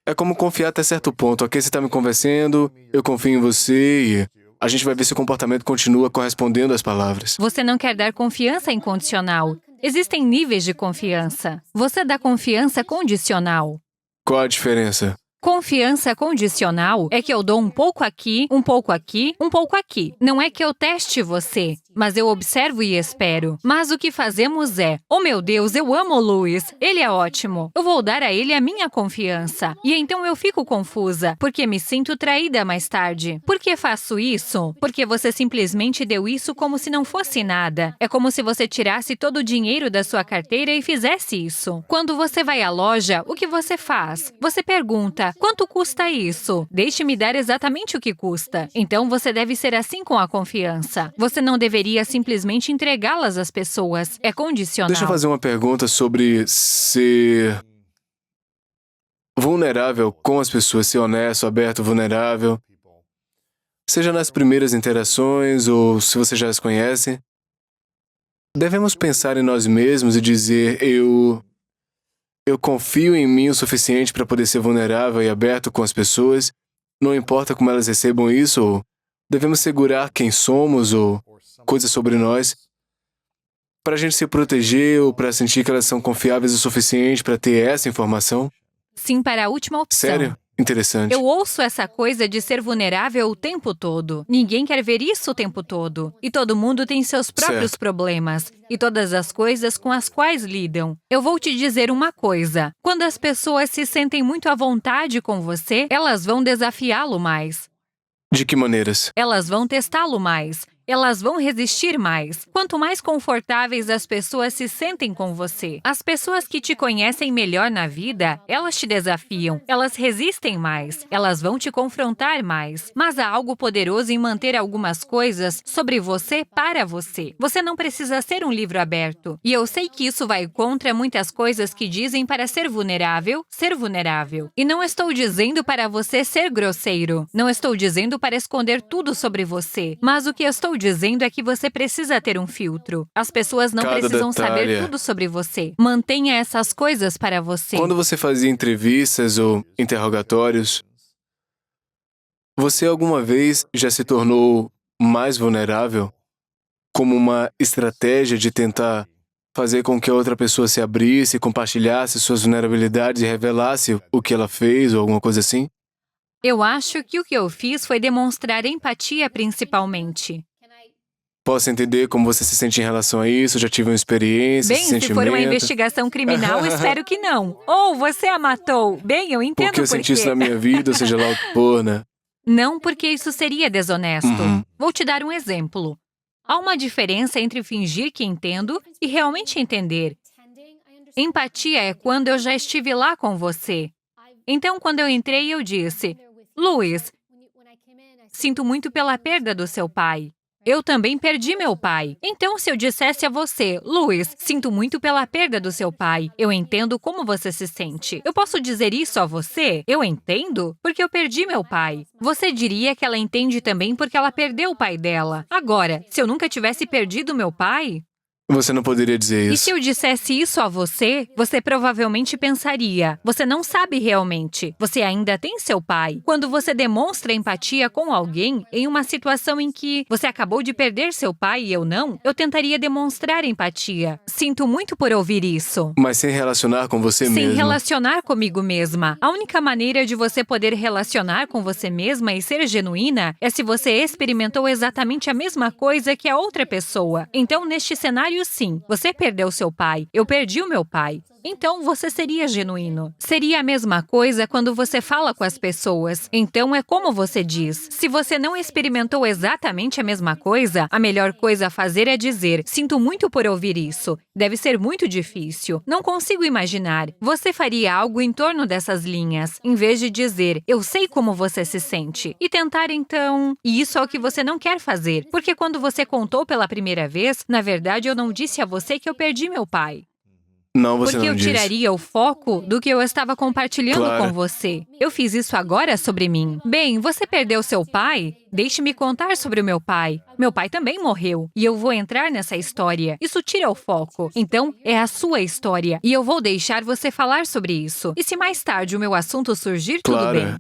É como confiar até certo ponto. Ok, você está me convencendo, eu confio em você e a gente vai ver se o comportamento continua correspondendo às palavras. Você não quer dar confiança incondicional. Existem níveis de confiança. Você dá confiança condicional. Qual a diferença? Confiança condicional é que eu dou um pouco aqui, um pouco aqui, um pouco aqui. Não é que eu teste você, mas eu observo e espero. Mas o que fazemos é, oh meu Deus, eu amo o Louis, ele é ótimo. Eu vou dar a ele a minha confiança. E então eu fico confusa, porque me sinto traída mais tarde. Por que faço isso? Porque você simplesmente deu isso como se não fosse nada. É como se você tirasse todo o dinheiro da sua carteira e fizesse isso. Quando você vai à loja, o que você faz? Você pergunta, quanto custa isso? Deixe-me dar exatamente o que custa. Então você deve ser assim com a confiança. Você não deveria simplesmente entregá-las às pessoas. É condicional. Deixa eu fazer uma pergunta sobre ser vulnerável com as pessoas, ser honesto, aberto, vulnerável. Seja nas primeiras interações ou se você já as conhece. Devemos pensar em nós mesmos e dizer, eu confio em mim o suficiente para poder ser vulnerável e aberto com as pessoas, não importa como elas recebam isso, ou devemos segurar quem somos ou coisas sobre nós, para a gente se proteger ou para sentir que elas são confiáveis o suficiente para ter essa informação? Sim, para a última opção. Sério? Interessante. Eu ouço essa coisa de ser vulnerável o tempo todo. Ninguém quer ver isso o tempo todo. E todo mundo tem seus próprios problemas. E todas as coisas com as quais lidam. Eu vou te dizer uma coisa. Quando as pessoas se sentem muito à vontade com você, elas vão desafiá-lo mais. De que maneiras? Elas vão testá-lo mais. Elas vão resistir mais. Quanto mais confortáveis as pessoas se sentem com você. As pessoas que te conhecem melhor na vida, elas te desafiam. Elas resistem mais. Elas vão te confrontar mais. Mas há algo poderoso em manter algumas coisas sobre você para você. Você não precisa ser um livro aberto. E eu sei que isso vai contra muitas coisas que dizem para ser vulnerável. E não estou dizendo para você ser grosseiro. Não estou dizendo para esconder tudo sobre você. Mas o que eu estou dizendo é que você precisa ter um filtro. As pessoas não precisam saber tudo sobre você. Mantenha essas coisas para você. Quando você fazia entrevistas ou interrogatórios, você alguma vez já se tornou mais vulnerável? Como uma estratégia de tentar fazer com que a outra pessoa se abrisse, compartilhasse suas vulnerabilidades e revelasse o que ela fez ou alguma coisa assim? Eu acho que o que eu fiz foi demonstrar empatia principalmente. Posso entender como você se sente em relação a isso? Já tive uma experiência, Bem, esse se sentimento. for uma investigação criminal, espero que não. Ou você a matou. Bem, eu entendo Porque eu senti isso na minha vida, ou seja lá o que for, né? Não, porque isso seria desonesto. Uhum. Vou te dar um exemplo. Há uma diferença entre fingir que entendo e realmente entender. Empatia é quando eu já estive lá com você. Então, quando eu entrei, eu disse, Louis, sinto muito pela perda do seu pai. Eu também perdi meu pai. Então, se eu dissesse a você, Louis, sinto muito pela perda do seu pai, eu entendo como você se sente. Eu posso dizer isso a você? Eu entendo? Porque eu perdi meu pai. Você diria que ela entende também porque ela perdeu o pai dela. Agora, se eu nunca tivesse perdido meu pai... Você não poderia dizer E isso. se eu dissesse isso a você, você provavelmente pensaria, você não sabe realmente, você ainda tem seu pai. Quando você demonstra empatia com alguém em uma situação em que você acabou de perder seu pai e eu não, eu tentaria demonstrar empatia. Sinto muito por ouvir isso. Mas sem relacionar com você Sem mesmo. relacionar comigo mesma. A única maneira de você poder relacionar com você mesma e ser genuína é se você experimentou exatamente a mesma coisa que a outra pessoa. Então, neste cenário, sim, você perdeu seu pai. Eu perdi o meu pai. Então você seria genuíno. Seria a mesma coisa quando você fala com as pessoas. Então é como você diz. Se você não experimentou exatamente a mesma coisa, a melhor coisa a fazer é dizer: sinto muito por ouvir isso. Deve ser muito difícil. Não consigo imaginar. Você faria algo em torno dessas linhas, em vez de dizer: eu sei como você se sente. E tentar então... E isso é o que você não quer fazer. Porque quando você contou pela primeira vez, na verdade eu não disse a você que eu perdi meu pai. Não, você Porque não eu disse. tiraria o foco do que eu estava compartilhando Claro. com você. Eu fiz isso agora sobre mim. Bem, você perdeu seu pai? Deixe-me contar sobre o meu pai. Meu pai também morreu. E eu vou entrar nessa história. Isso tira o foco. Então, é a sua história. E eu vou deixar você falar sobre isso. E se mais tarde o meu assunto surgir, tudo Claro. bem.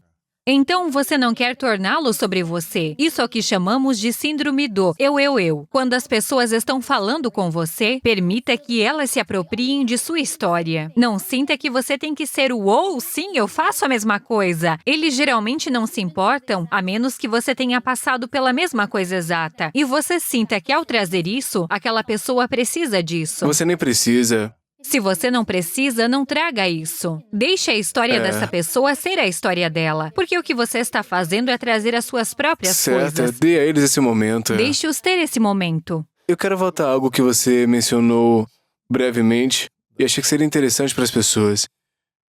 Então, você não quer torná-lo sobre você. Isso é o que chamamos de síndrome do eu. Quando as pessoas estão falando com você, permita que elas se apropriem de sua história. Não sinta que você tem que ser o ou, sim, eu faço a mesma coisa. Eles geralmente não se importam, a menos que você tenha passado pela mesma coisa exata. E você sinta que ao trazer isso, aquela pessoa precisa disso. Você nem precisa. Se você não precisa, não traga isso. Deixe a história dessa pessoa ser a história dela. Porque o que você está fazendo é trazer as suas próprias Certo, coisas. dê a eles esse momento. Deixe-os ter esse momento. Eu quero voltar a algo que você mencionou brevemente e achei que seria interessante para as pessoas.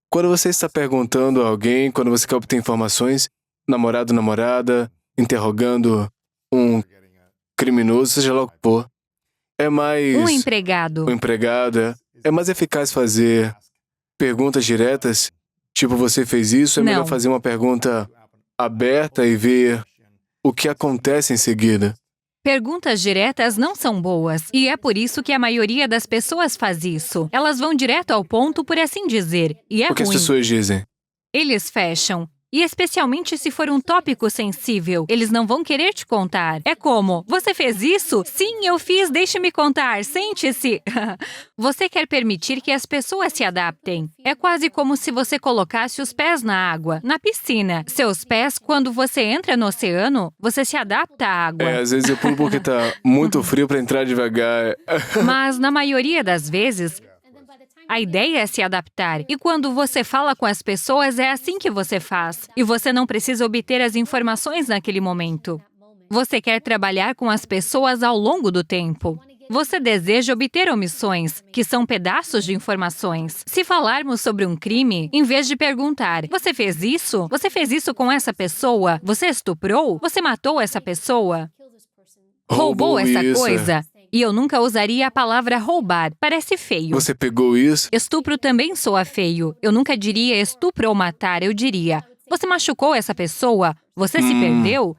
Quando você está perguntando a alguém, quando você quer obter informações, namorado, namorada, interrogando um criminoso, seja lá o que for, é mais... Um empregado. Um empregado, é mais eficaz fazer perguntas diretas? Tipo, você fez isso, é melhor Não. fazer uma pergunta aberta e ver o que acontece em seguida. Perguntas diretas não são boas. E é por isso que a maioria das pessoas faz isso. Elas vão direto ao ponto, por assim dizer. E é O que as ruim. pessoas dizem? Eles fecham. E especialmente se for um tópico sensível, eles não vão querer te contar. É como: você fez isso? Sim, eu fiz, deixe-me contar, sente-se. Você quer permitir que as pessoas se adaptem. É quase como se você colocasse os pés na água, na piscina. Seus pés, quando você entra no oceano, você se adapta à água. Às vezes eu pulo porque tá muito frio para entrar devagar. Mas, na maioria das vezes, a ideia é se adaptar. E quando você fala com as pessoas, é assim que você faz. E você não precisa obter as informações naquele momento. Você quer trabalhar com as pessoas ao longo do tempo. Você deseja obter omissões, que são pedaços de informações. Se falarmos sobre um crime, em vez de perguntar: você fez isso? Você fez isso com essa pessoa? Você estuprou? Você matou essa pessoa? Roubou essa isso. coisa? E eu nunca usaria a palavra roubar. Parece feio. Você pegou isso? Estupro também soa feio. Eu nunca diria estupro ou matar, eu diria: você machucou essa pessoa? Você se perdeu?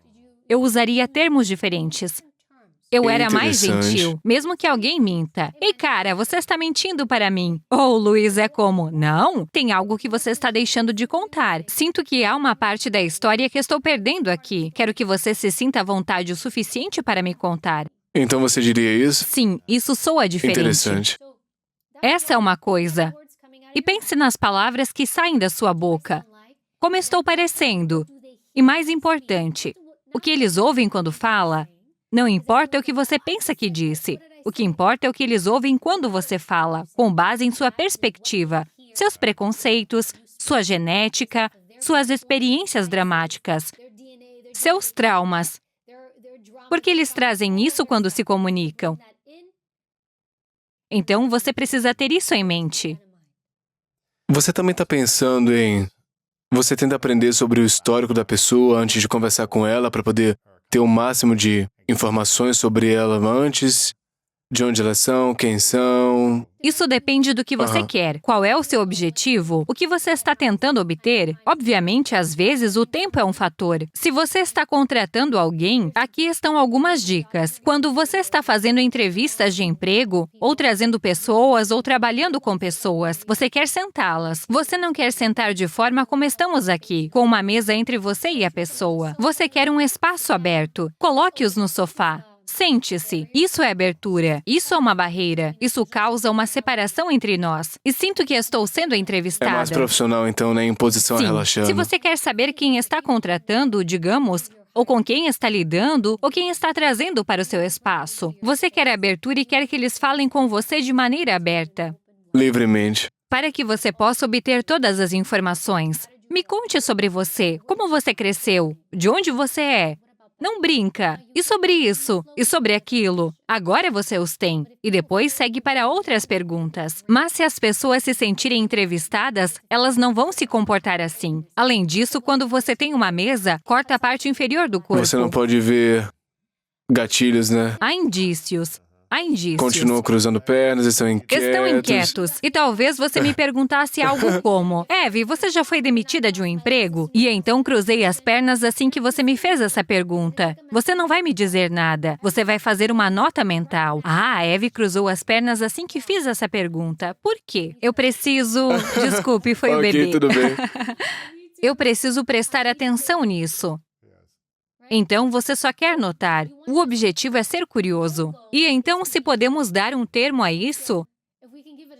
Eu usaria termos diferentes. Eu era mais Interessante. gentil, mesmo que alguém minta. Ei, cara, você está mentindo para mim. Ou Luiz é como: não, tem algo que você está deixando de contar. Sinto que há uma parte da história que estou perdendo aqui. Quero que você se sinta à vontade o suficiente para me contar. Então você diria isso? Sim, isso soa diferente. Interessante. Essa é uma coisa. E pense nas palavras que saem da sua boca. Como estou parecendo? E mais importante, o que eles ouvem quando fala? Não importa o que você pensa que disse. O que importa é o que eles ouvem quando você fala, com base em sua perspectiva, seus preconceitos, sua genética, suas experiências dramáticas, seus traumas. Porque eles trazem isso quando se comunicam. Então, você precisa ter isso em mente. Você também está pensando em... Você tenta aprender sobre o histórico da pessoa antes de conversar com ela para poder ter o máximo de informações sobre ela antes? De onde elas são, quem são... Isso depende do que você quer. Qual é o seu objetivo? O que você está tentando obter? Obviamente, às vezes, o tempo é um fator. Se você está contratando alguém, aqui estão algumas dicas. Quando você está fazendo entrevistas de emprego, ou trazendo pessoas, ou trabalhando com pessoas, você quer sentá-las. Você não quer sentar de forma como estamos aqui, com uma mesa entre você e a pessoa. Você quer um espaço aberto. Coloque-os no sofá. Sente-se. Isso é abertura. Isso é uma barreira. Isso causa uma separação entre nós. E sinto que estou sendo entrevistada. É mais profissional, então, né? Em posição Sim. relaxando. Se você quer saber quem está contratando, digamos, ou com quem está lidando, ou quem está trazendo para o seu espaço. Você quer abertura e quer que eles falem com você de maneira aberta. Livremente. para que você possa obter todas as informações. Me conte sobre você, como você cresceu, de onde você é. Não brinca. E sobre isso? E sobre aquilo? Agora você os tem. E depois segue para outras perguntas. Mas se as pessoas se sentirem entrevistadas, elas não vão se comportar assim. Além disso, quando você tem uma mesa, corta a parte inferior do corpo. Você não pode ver gatilhos, né? Há indícios. Há indícios. Continuam cruzando pernas, estão inquietos. Estão inquietos. E talvez você me perguntasse algo como: Eve, você já foi demitida de um emprego? E então cruzei as pernas assim que você me fez essa pergunta. Você não vai me dizer nada. Você vai fazer uma nota mental. Ah, a Eve cruzou as pernas assim que fiz essa pergunta. Por quê? Eu preciso... Desculpe, foi o bebê. Ok, tudo bem. Eu preciso prestar atenção nisso. Então, você só quer notar. O objetivo é ser curioso. E então, se podemos dar um termo a isso,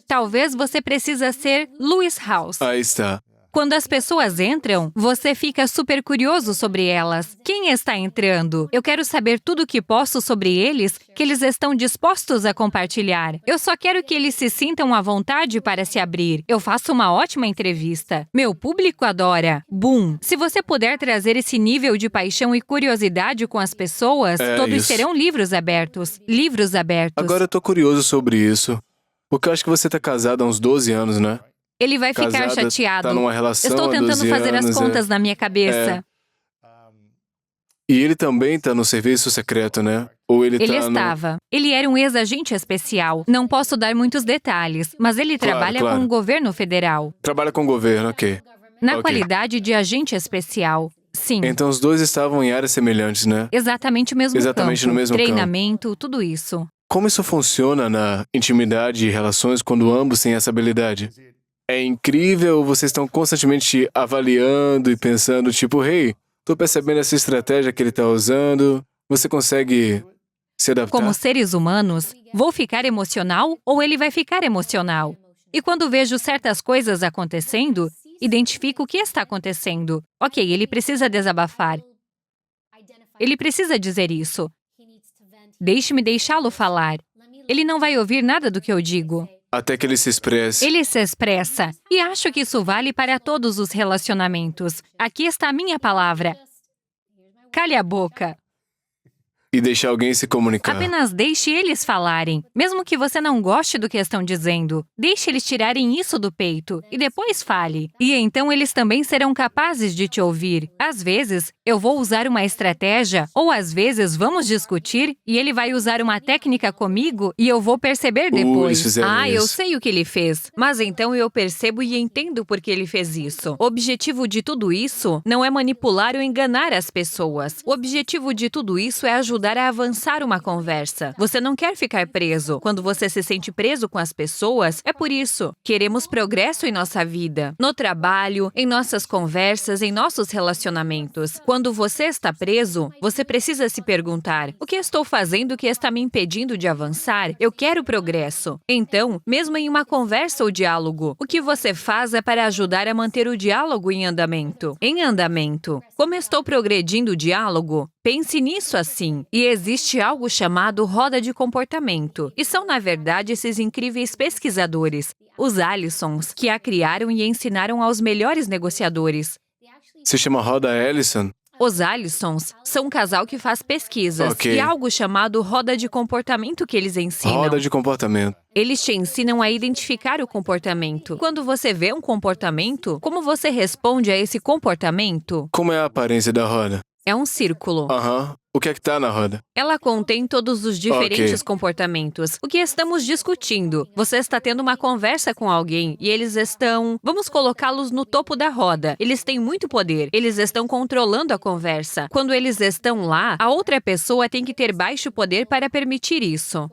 talvez você precisa ser Lewis House. Aí está. Quando as pessoas entram, você fica super curioso sobre elas. Quem está entrando? Eu quero saber tudo o que posso sobre eles, que eles estão dispostos a compartilhar. Eu só quero que eles se sintam à vontade para se abrir. Eu faço uma ótima entrevista. Meu público adora. Boom! Se você puder trazer esse nível de paixão e curiosidade com as pessoas, todos isso. serão livros abertos. Livros abertos. Agora eu tô curioso sobre isso. Porque eu acho que você tá casado há uns 12 anos, né? Ele vai ficar Casada, chateado. tá numa relação Estou há tentando 12 fazer as anos, contas na minha cabeça. E ele também tá no serviço secreto, né? Ou ele Ele tá estava. Ele era um ex-agente especial. Não posso dar muitos detalhes, mas ele Claro, trabalha claro. com o governo federal. Trabalha com o governo, ok. Na Ok. qualidade de agente especial. Sim. Então os dois estavam em áreas semelhantes, né? Exatamente o mesmo Exatamente campo. no mesmo Treinamento, tudo isso. Como isso funciona na intimidade e relações quando ambos têm essa habilidade? É incrível, vocês estão constantemente avaliando e pensando, tipo, hey, tô percebendo essa estratégia que ele tá usando, você consegue se adaptar? Como seres humanos, vou ficar emocional ou ele vai ficar emocional? E quando vejo certas coisas acontecendo, identifico o que está acontecendo. Ok, ele precisa desabafar. Ele precisa dizer isso. Deixe-me deixá-lo falar. Ele não vai ouvir nada do que eu digo. Até que ele se expresse. Ele se expressa. E acho que isso vale para todos os relacionamentos. Aqui está a minha palavra. Cale a boca. E deixar alguém se comunicar. Apenas deixe eles falarem. Mesmo que você não goste do que estão dizendo, deixe eles tirarem isso do peito e depois fale. E então eles também serão capazes de te ouvir. Às vezes, eu vou usar uma estratégia, ou às vezes vamos discutir e ele vai usar uma técnica comigo e eu vou perceber depois. Eles fizeram Eu isso. sei o que ele fez, mas então eu percebo e entendo por que ele fez isso. O objetivo de tudo isso não é manipular ou enganar as pessoas. O objetivo de tudo isso é ajudar a avançar uma conversa. Você não quer ficar preso. Quando você se sente preso com as pessoas, é por isso. Queremos progresso em nossa vida, no trabalho, em nossas conversas, em nossos relacionamentos. Quando você está preso, você precisa se perguntar: o que estou fazendo que está me impedindo de avançar? Eu quero progresso. Então, mesmo em uma conversa ou diálogo, o que você faz é para ajudar a manter o diálogo em andamento. Em andamento. Como estou progredindo o diálogo? Pense nisso assim. E existe algo chamado roda de comportamento. E são, na verdade, esses incríveis pesquisadores, os Allisons, que a criaram e ensinaram aos melhores negociadores. Se chama Roda Ellison? Os Allisons são um casal que faz pesquisas. Ok. E há algo chamado roda de comportamento que eles ensinam. Roda de comportamento. Eles te ensinam a identificar o comportamento. Quando você vê um comportamento, como você responde a esse comportamento? Como é a aparência da roda? É um círculo. Aham. O que é que tá na roda? Ela contém todos os diferentes Ok. comportamentos. O que estamos discutindo? Você está tendo uma conversa com alguém e eles estão... Vamos colocá-los no topo da roda. Eles têm muito poder. Eles estão controlando a conversa. Quando eles estão lá, a outra pessoa tem que ter baixo poder para permitir isso.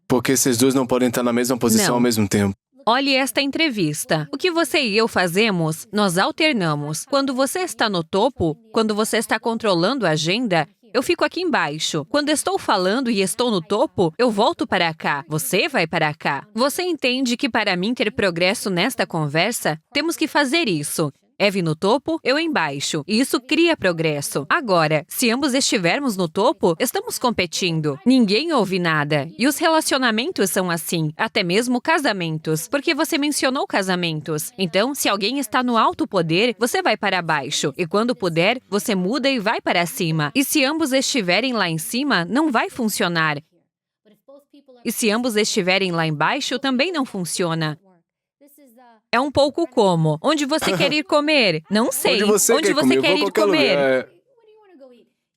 Porque esses dois não podem estar na mesma posição Não. ao mesmo tempo. Olhe esta entrevista. O que você e eu fazemos, nós alternamos. Quando você está no topo, quando você está controlando a agenda, eu fico aqui embaixo. Quando estou falando e estou no topo, eu volto para cá. Você vai para cá. Você entende que para mim ter progresso nesta conversa, temos que fazer isso. Eve no topo, eu embaixo. E isso cria progresso. Agora, se ambos estivermos no topo, estamos competindo. Ninguém ouve nada. E os relacionamentos são assim, até mesmo casamentos. Porque você mencionou casamentos. Então, se alguém está no alto poder, você vai para baixo. E quando puder, você muda e vai para cima. E se ambos estiverem lá em cima, não vai funcionar. E se ambos estiverem lá embaixo, também não funciona. É um pouco como, onde você quer ir comer? Não sei. Onde você quer comer? Eu vou a ir qualquer comer? lugar.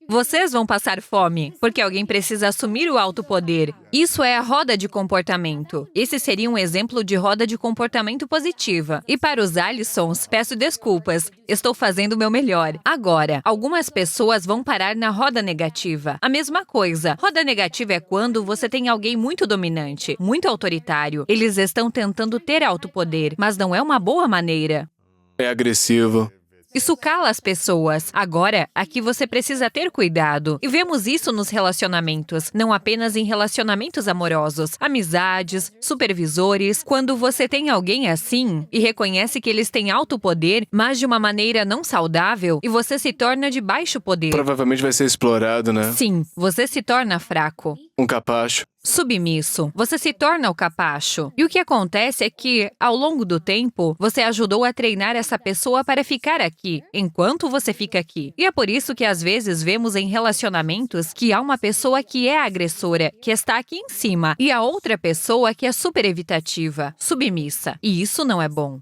Vocês vão passar fome, porque alguém precisa assumir o alto poder. Isso é a roda de comportamento. Esse seria um exemplo de roda de comportamento positiva. E para os Allisons, peço desculpas. Estou fazendo o meu melhor. Agora, algumas pessoas vão parar na roda negativa. A mesma coisa. Roda negativa é quando você tem alguém muito dominante, muito autoritário. Eles estão tentando ter alto poder, mas não é uma boa maneira. É agressivo. Isso cala as pessoas. Agora, aqui você precisa ter cuidado. E vemos isso nos relacionamentos, não apenas em relacionamentos amorosos, amizades, supervisores. Quando você tem alguém assim e reconhece que eles têm alto poder, mas de uma maneira não saudável, e você se torna de baixo poder. Provavelmente vai ser explorado, né? Sim, você se torna fraco. Um capacho. Submisso. Você se torna o capacho. E o que acontece é que, ao longo do tempo, você ajudou a treinar essa pessoa para ficar aqui, enquanto você fica aqui. E é por isso que às vezes vemos em relacionamentos que há uma pessoa que é agressora, que está aqui em cima, e a outra pessoa que é super evitativa, submissa. E isso não é bom.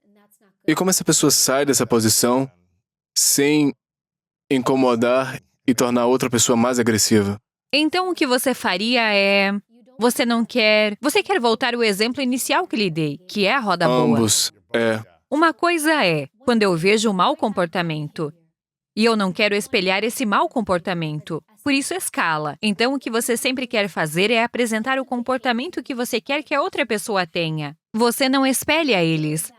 E como essa pessoa sai dessa posição sem incomodar e tornar outra pessoa mais agressiva? Então, o que você faria é... Você quer voltar o exemplo inicial que lhe dei, que é a roda boa. Ambos. Uma coisa é, quando eu vejo um mau comportamento, e eu não quero espelhar esse mau comportamento, por isso escala. Então, o que você sempre quer fazer é apresentar o comportamento que você quer que a outra pessoa tenha. Você não espelha eles.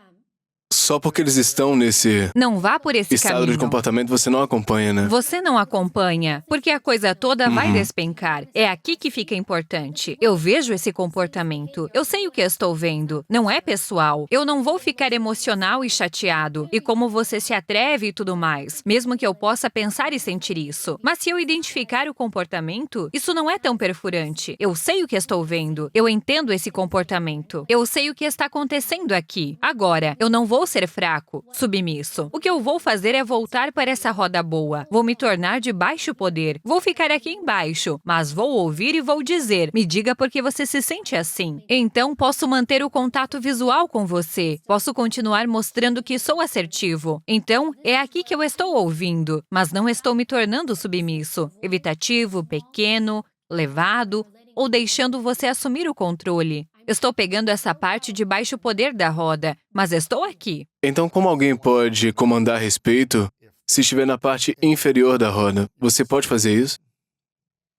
Só porque eles estão nesse Não vá por esse estado caminho. de comportamento, você não acompanha, né? Você não acompanha, porque a coisa toda vai despencar. É aqui que fica importante. Eu vejo esse comportamento. Eu sei o que estou vendo. Não é pessoal. Eu não vou ficar emocional e chateado. E como você se atreve e tudo mais. Mesmo que eu possa pensar e sentir isso. Mas se eu identificar o comportamento, isso não é tão perfurante. Eu sei o que estou vendo. Eu entendo esse comportamento. Eu sei o que está acontecendo aqui. Agora, eu não vou ser fraco, submisso. O que eu vou fazer é voltar para essa roda boa. Vou me tornar de baixo poder. Vou ficar aqui embaixo, mas vou ouvir e vou dizer, me diga por que você se sente assim. Então, posso manter o contato visual com você. Posso continuar mostrando que sou assertivo. Então, é aqui que eu estou ouvindo, mas não estou me tornando submisso, evitativo, pequeno, levado ou deixando você assumir o controle. Estou pegando essa parte de baixo poder da roda, mas estou aqui. Então, como alguém pode comandar respeito se estiver na parte inferior da roda? Você pode fazer isso?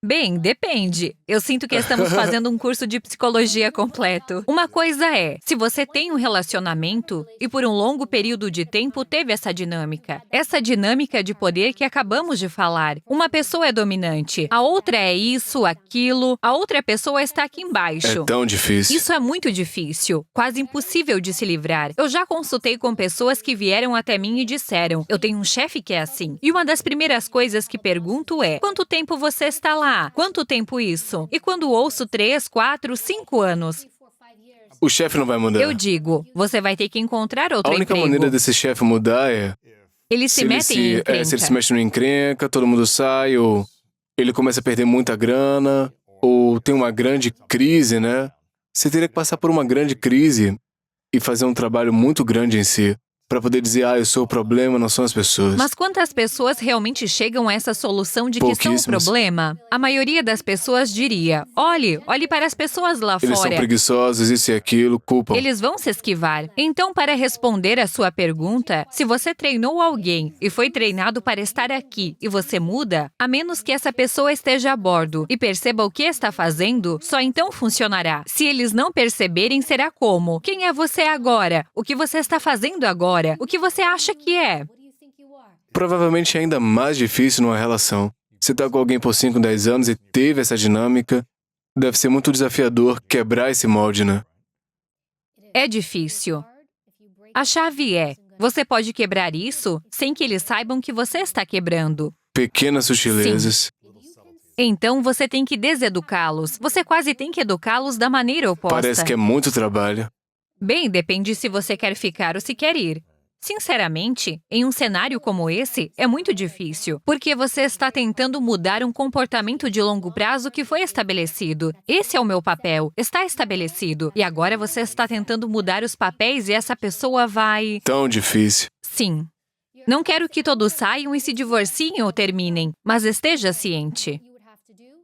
Bem, depende. Eu sinto que estamos fazendo um curso de psicologia completo. Uma coisa é, se você tem um relacionamento e por um longo período de tempo teve essa dinâmica de poder que acabamos de falar. Uma pessoa é dominante, a outra é isso, aquilo, a outra pessoa está aqui embaixo. É tão difícil. Isso é muito difícil, quase impossível de se livrar. Eu já consultei com pessoas que vieram até mim e disseram, eu tenho um chefe que é assim. E uma das primeiras coisas que pergunto é, quanto tempo você está lá? Quanto tempo isso? E quando ouço 3, 4, 5 anos, O chefe não vai mudar. eu digo, você vai ter que encontrar outro A única emprego. maneira desse chefe mudar é Eles se metem em encrenca. se ele se mexe no encrenca, todo mundo sai, ou ele começa a perder muita grana, ou tem uma grande crise, né? Você teria que passar por uma grande crise e fazer um trabalho muito grande em si, para poder dizer, eu sou o problema, não são as pessoas. Mas quantas pessoas realmente chegam a essa solução de que são o Pouquíssimas. problema? A maioria das pessoas diria, olhe para as pessoas lá Eles são fora. preguiçosos, isso e aquilo, culpam. Eles vão se esquivar. Então, para responder a sua pergunta, se você treinou alguém e foi treinado para estar aqui e você muda, a menos que essa pessoa esteja a bordo e perceba o que está fazendo, só então funcionará. Se eles não perceberem, será como? Quem é você agora? O que você está fazendo agora? O que você acha que é? Provavelmente é ainda mais difícil numa relação. Você tá com alguém por 5, 10 anos e teve essa dinâmica, deve ser muito desafiador quebrar esse molde, né? É difícil. A chave é, Você pode quebrar isso sem que eles saibam que você está quebrando. Pequenas sutilezas. Então você tem que deseducá-los. Você quase tem que educá-los da maneira oposta. Parece que é muito trabalho. Bem, depende se você quer ficar ou se quer ir. Sinceramente, em um cenário como esse, é muito difícil, porque você está tentando mudar um comportamento de longo prazo que foi estabelecido. Esse é o meu papel, está estabelecido. E agora você está tentando mudar os papéis e essa pessoa vai... Tão difícil. Sim. Não quero que todos saiam e se divorciem ou terminem, mas esteja ciente.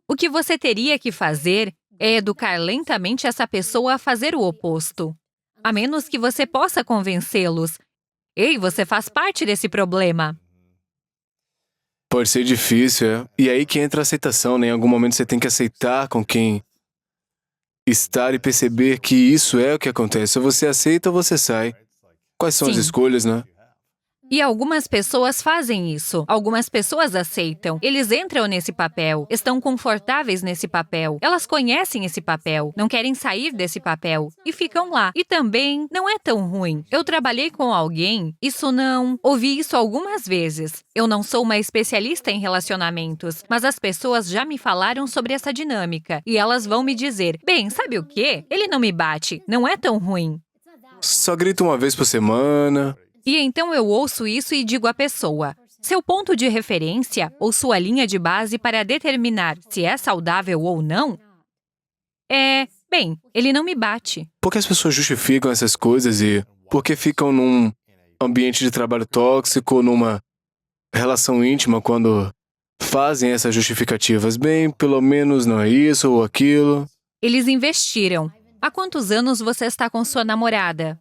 O que você teria que fazer é educar lentamente essa pessoa a fazer o oposto. A menos que você possa convencê-los. Ei, você faz parte desse problema. Pode ser difícil, é. E aí que entra a aceitação, né? Em algum momento você tem que aceitar com quem estar e perceber que isso é o que acontece. Ou você aceita ou você sai. Quais são as Sim. escolhas, né? E algumas pessoas fazem isso. Algumas pessoas aceitam. Eles entram nesse papel, estão confortáveis nesse papel. Elas conhecem esse papel, não querem sair desse papel e ficam lá. E também não é tão ruim. Eu trabalhei com alguém, ouvi isso algumas vezes. Eu não sou uma especialista em relacionamentos, mas as pessoas já me falaram sobre essa dinâmica e elas vão me dizer: bem, sabe o quê? Ele não me bate, não é tão ruim. Só grita uma vez por semana. E então eu ouço isso e digo à pessoa: seu ponto de referência ou sua linha de base para determinar se é saudável ou não é, bem, ele não me bate. Por que as pessoas justificam essas coisas e por que ficam num ambiente de trabalho tóxico, numa relação íntima quando fazem essas justificativas? Bem, pelo menos não é isso ou aquilo. Eles investiram. Há quantos anos você está com sua namorada?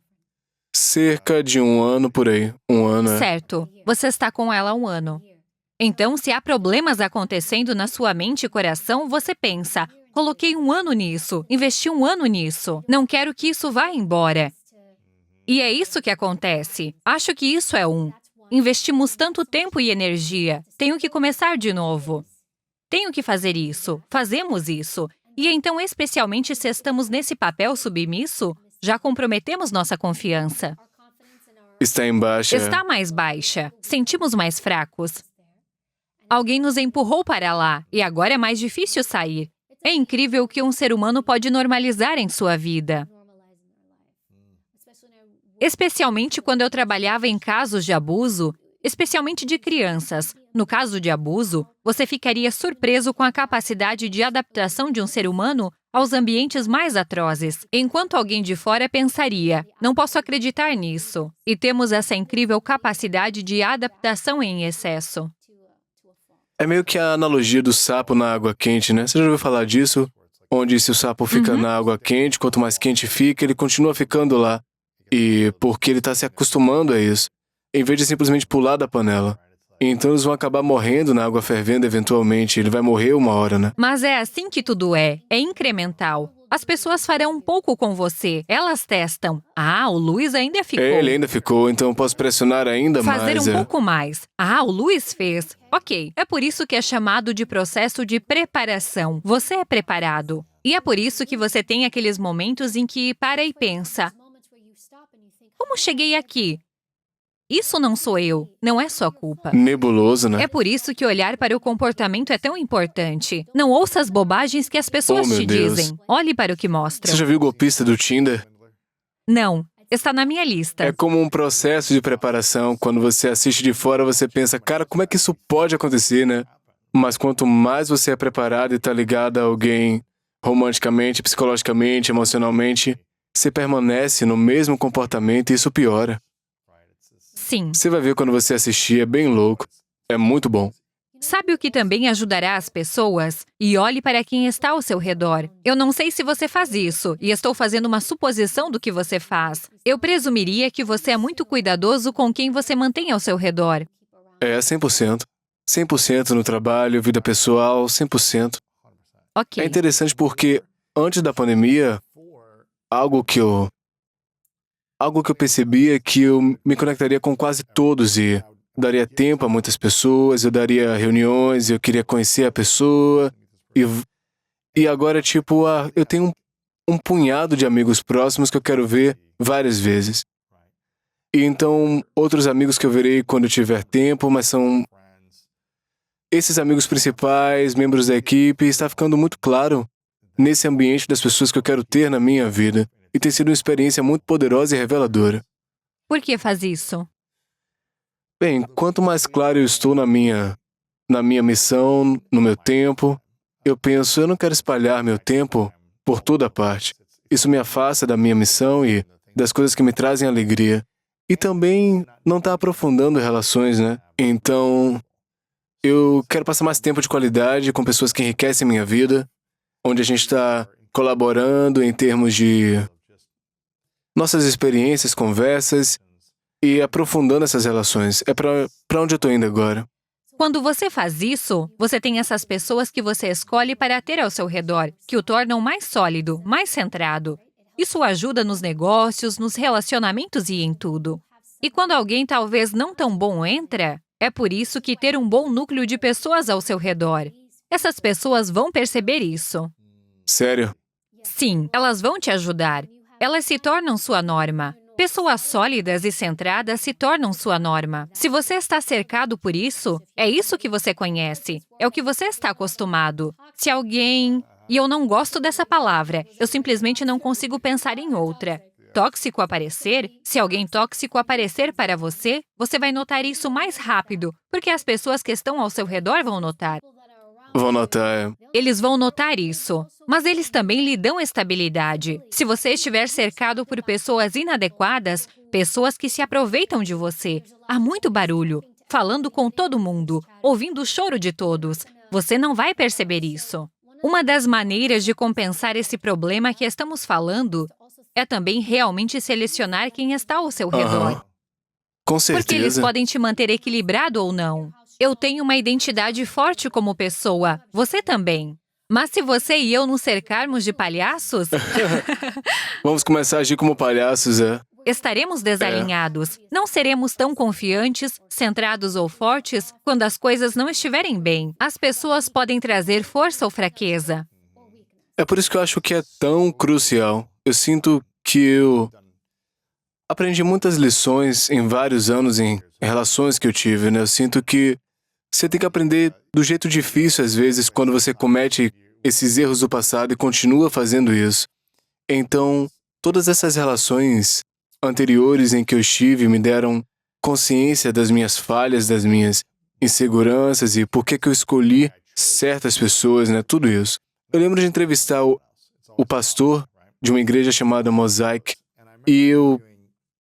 Cerca de 1 ano por aí. 1 ano, é. Certo. Você está com ela há 1 ano. Então, se há problemas acontecendo na sua mente e coração, você pensa: coloquei 1 ano nisso, investi 1 ano nisso, não quero que isso vá embora. E é isso que acontece. Acho que isso é investimos tanto tempo e energia, tenho que começar de novo. Tenho que fazer isso, fazemos isso. E então, especialmente se estamos nesse papel submisso, já comprometemos nossa confiança. Está em baixa. Está mais baixa. Sentimos mais fracos. Alguém nos empurrou para lá e agora é mais difícil sair. É incrível o que um ser humano pode normalizar em sua vida. Especialmente quando eu trabalhava em casos de abuso, especialmente de crianças. No caso de abuso, você ficaria surpreso com a capacidade de adaptação de um ser humano aos ambientes mais atrozes, enquanto alguém de fora pensaria: não posso acreditar nisso. E temos essa incrível capacidade de adaptação em excesso. É meio que a analogia do sapo na água quente, né? Você já ouviu falar disso? Onde se o sapo fica na água quente, quanto mais quente fica, ele continua ficando lá. E porque ele está se acostumando a isso, em vez de simplesmente pular da panela. Então eles vão acabar morrendo na água fervendo eventualmente. Ele vai morrer uma hora, né? Mas é assim que tudo é incremental. As pessoas farão um pouco com você. Elas testam. Ah, o Luiz ainda ficou. Ele ainda ficou, então eu posso pressionar ainda Fazer mais. um pouco mais. Ah, o Luiz fez. Ok. É por isso que é chamado de processo de preparação. Você é preparado. E é por isso que você tem aqueles momentos em que para e pensa: como cheguei aqui? Isso não sou eu, não é sua culpa. Nebuloso, né? É por isso que olhar para o comportamento é tão importante. Não ouça as bobagens que as pessoas meu te Deus. dizem. Olhe para o que mostram. Você já viu o golpista do Tinder? Não, está na minha lista. É como um processo de preparação. Quando você assiste de fora, você pensa: cara, como é que isso pode acontecer, né? Mas quanto mais você é preparado e está ligado a alguém romanticamente, psicologicamente, emocionalmente, você permanece no mesmo comportamento e isso piora. Sim. Você vai ver quando você assistir, é bem louco. É muito bom. Sabe o que também ajudará as pessoas? E olhe para quem está ao seu redor. Eu não sei se você faz isso, e estou fazendo uma suposição do que você faz. Eu presumiria que você é muito cuidadoso com quem você mantém ao seu redor. É 100%. 100% no trabalho, vida pessoal, 100%. Ok. É interessante porque, antes da pandemia, algo que eu percebi é que eu me conectaria com quase todos e daria tempo a muitas pessoas, eu daria reuniões, eu queria conhecer a pessoa. E agora, tipo, eu tenho um punhado de amigos próximos que eu quero ver várias vezes. E então, outros amigos que eu verei quando eu tiver tempo, mas são esses amigos principais, membros da equipe, está ficando muito claro nesse ambiente das pessoas que eu quero ter na minha vida. E tem sido uma experiência muito poderosa e reveladora. Por que faz isso? Bem, quanto mais claro eu estou na minha missão, no meu tempo, eu penso, eu não quero espalhar meu tempo por toda parte. Isso me afasta da minha missão e das coisas que me trazem alegria. E também não está aprofundando relações, né? Então, eu quero passar mais tempo de qualidade com pessoas que enriquecem minha vida, onde a gente está colaborando em termos de nossas experiências, conversas e aprofundando essas relações. É para onde eu estou indo agora. Quando você faz isso, você tem essas pessoas que você escolhe para ter ao seu redor, que o tornam mais sólido, mais centrado. Isso ajuda nos negócios, nos relacionamentos e em tudo. E quando alguém talvez não tão bom entra, é por isso que ter um bom núcleo de pessoas ao seu redor. Essas pessoas vão perceber isso. Sério? Sim, elas vão te ajudar. Elas se tornam sua norma. Pessoas sólidas e centradas se tornam sua norma. Se você está cercado por isso, é isso que você conhece. É o que você está acostumado. Se alguém... E eu não gosto dessa palavra. Eu simplesmente não consigo pensar em outra. Tóxico aparecer, se alguém tóxico aparecer para você, você vai notar isso mais rápido, porque as pessoas que estão ao seu redor vão notar. Vou notar. Eles vão notar isso, mas eles também lhe dão estabilidade. Se você estiver cercado por pessoas inadequadas, pessoas que se aproveitam de você, há muito barulho, falando com todo mundo, ouvindo o choro de todos, você não vai perceber isso. Uma das maneiras de compensar esse problema que estamos falando é também realmente selecionar quem está ao seu redor. Com Porque eles certeza. podem te manter equilibrado ou não. Eu tenho uma identidade forte como pessoa, você também. Mas se você e eu nos cercarmos de palhaços, Vamos começar a agir como palhaços, estaremos desalinhados. Não seremos tão confiantes, centrados ou fortes quando as coisas não estiverem bem. As pessoas podem trazer força ou fraqueza. É por isso que eu acho que é tão crucial. Eu sinto que eu aprendi muitas lições em vários anos em relações que eu tive, né? Eu sinto que você tem que aprender do jeito difícil, às vezes, quando você comete esses erros do passado e continua fazendo isso. Então, todas essas relações anteriores em que eu estive me deram consciência das minhas falhas, das minhas inseguranças e por que eu escolhi certas pessoas, né? Tudo isso. Eu lembro de entrevistar o pastor de uma igreja chamada Mosaic e eu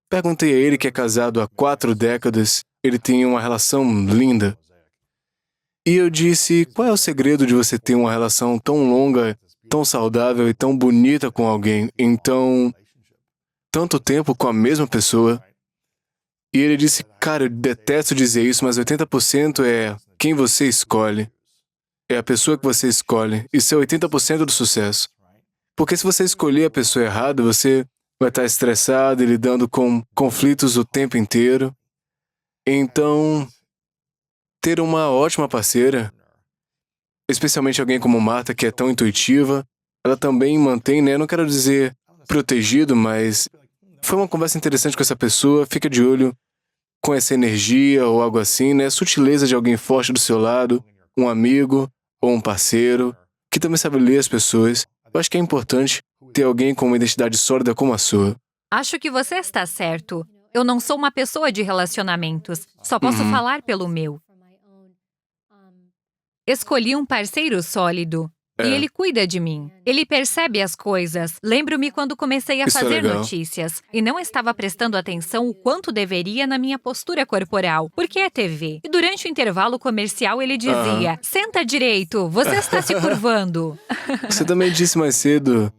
perguntei a ele, que é casado há 4 décadas, ele tem uma relação linda. E eu disse, qual é o segredo de você ter uma relação tão longa, tão saudável e tão bonita com alguém, então, tanto tempo com a mesma pessoa? E ele disse, cara, eu detesto dizer isso, mas 80% é quem você escolhe. É a pessoa que você escolhe. Isso é 80% do sucesso. Porque se você escolher a pessoa errada, você vai estar estressado e lidando com conflitos o tempo inteiro. Então, ter uma ótima parceira, especialmente alguém como Marta, que é tão intuitiva, ela também mantém, né? Eu não quero dizer protegido, mas foi uma conversa interessante com essa pessoa. Fica de olho com essa energia ou algo assim, né? Sutileza de alguém forte do seu lado, um amigo ou um parceiro, que também sabe ler as pessoas. Eu acho que é importante ter alguém com uma identidade sólida como a sua. Acho que você está certo. Eu não sou uma pessoa de relacionamentos, só posso falar pelo meu. Escolhi um parceiro sólido. E ele cuida de mim. Ele percebe as coisas. Lembro-me quando comecei a Isso é fazer legal. notícias e não estava prestando atenção o quanto deveria na minha postura corporal, porque é TV. E durante o intervalo comercial ele dizia, senta direito, você está se curvando. Você também disse mais cedo,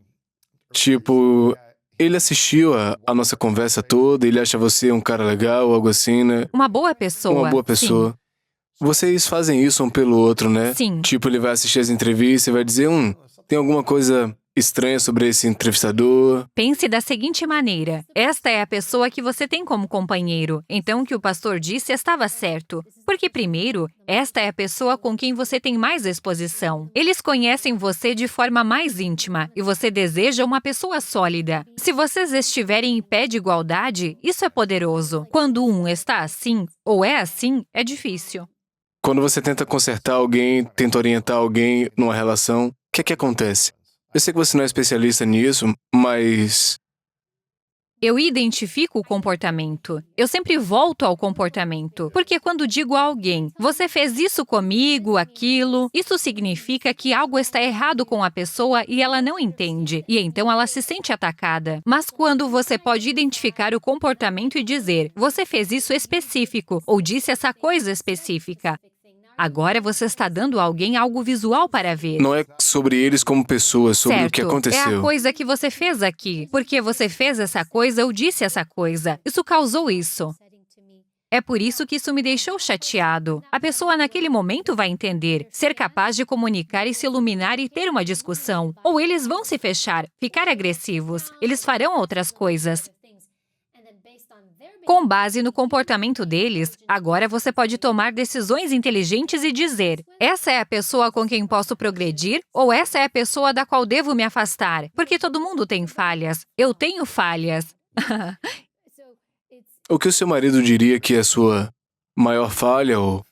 tipo, ele assistiu a nossa conversa toda, ele acha você um cara legal, algo assim, né? Uma boa pessoa. Uma boa pessoa. Vocês fazem isso um pelo outro, né? Sim. Tipo, ele vai assistir as entrevistas e vai dizer, tem alguma coisa estranha sobre esse entrevistador. Pense da seguinte maneira: esta é a pessoa que você tem como companheiro. Então, o que o pastor disse estava certo. Porque, primeiro, esta é a pessoa com quem você tem mais exposição. Eles conhecem você de forma mais íntima e você deseja uma pessoa sólida. Se vocês estiverem em pé de igualdade, isso é poderoso. Quando um está assim, ou é assim, é difícil. Quando você tenta consertar alguém, tenta orientar alguém numa relação, o que é que acontece? Eu sei que você não é especialista nisso, mas Eu identifico o comportamento. Eu sempre volto ao comportamento. Porque quando digo a alguém, você fez isso comigo, aquilo, isso significa que algo está errado com a pessoa e ela não entende. E então ela se sente atacada. Mas quando você pode identificar o comportamento e dizer, você fez isso específico, ou disse essa coisa específica, agora você está dando a alguém algo visual para ver. não é sobre eles como pessoas, sobre o que Certo, é a aconteceu. coisa que você fez aqui. Porque você fez essa coisa ou disse essa coisa. Isso causou isso. É por isso que isso me deixou chateado. A pessoa naquele momento vai entender, ser capaz de comunicar e se iluminar e ter uma discussão. Ou eles vão se fechar, ficar agressivos. Eles farão outras coisas. Com base no comportamento deles, agora você pode tomar decisões inteligentes e dizer, essa é a pessoa com quem posso progredir ou essa é a pessoa da qual devo me afastar? Porque todo mundo tem falhas. Eu tenho falhas. O que o seu marido diria que é a sua maior falha ou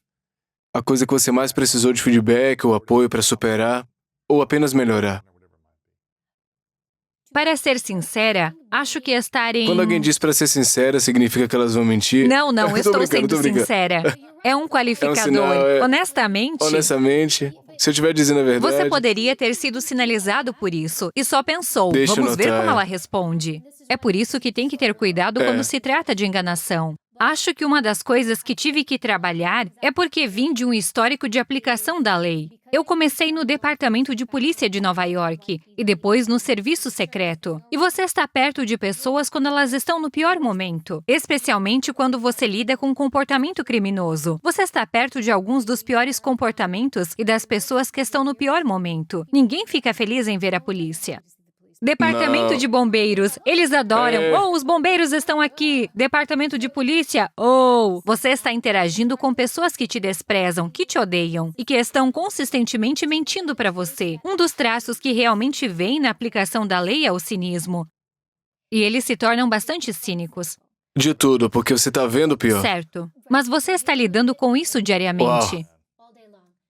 a coisa que você mais precisou de feedback ou apoio para superar ou apenas melhorar? Para ser sincera, acho que estar em... Quando alguém diz para ser sincera, significa que elas vão mentir? Não, Tô estou brincando, sendo tô brincando. sincera. É um qualificador. sinal, Honestamente, Honestamente, se eu estiver dizendo a verdade, você poderia ter sido sinalizado por isso e só pensou, Deixa eu vamos ver notar. como ela responde. É por isso que tem que ter cuidado quando se trata de enganação. Acho que uma das coisas que tive que trabalhar é porque vim de um histórico de aplicação da lei. Eu comecei no Departamento de Polícia de Nova York e depois no Serviço Secreto. E você está perto de pessoas quando elas estão no pior momento, especialmente quando você lida com um comportamento criminoso. Você está perto de alguns dos piores comportamentos e das pessoas que estão no pior momento. Ninguém fica feliz em ver a polícia. Departamento Não. de Bombeiros, eles adoram. Oh, os bombeiros estão aqui. Departamento de Polícia, oh. Você está interagindo com pessoas que te desprezam, que te odeiam e que estão consistentemente mentindo para você. Um dos traços que realmente vem na aplicação da lei é o cinismo. E eles se tornam bastante cínicos. de tudo, porque você tá vendo o pior. Certo. Mas você está lidando com isso diariamente. Uau.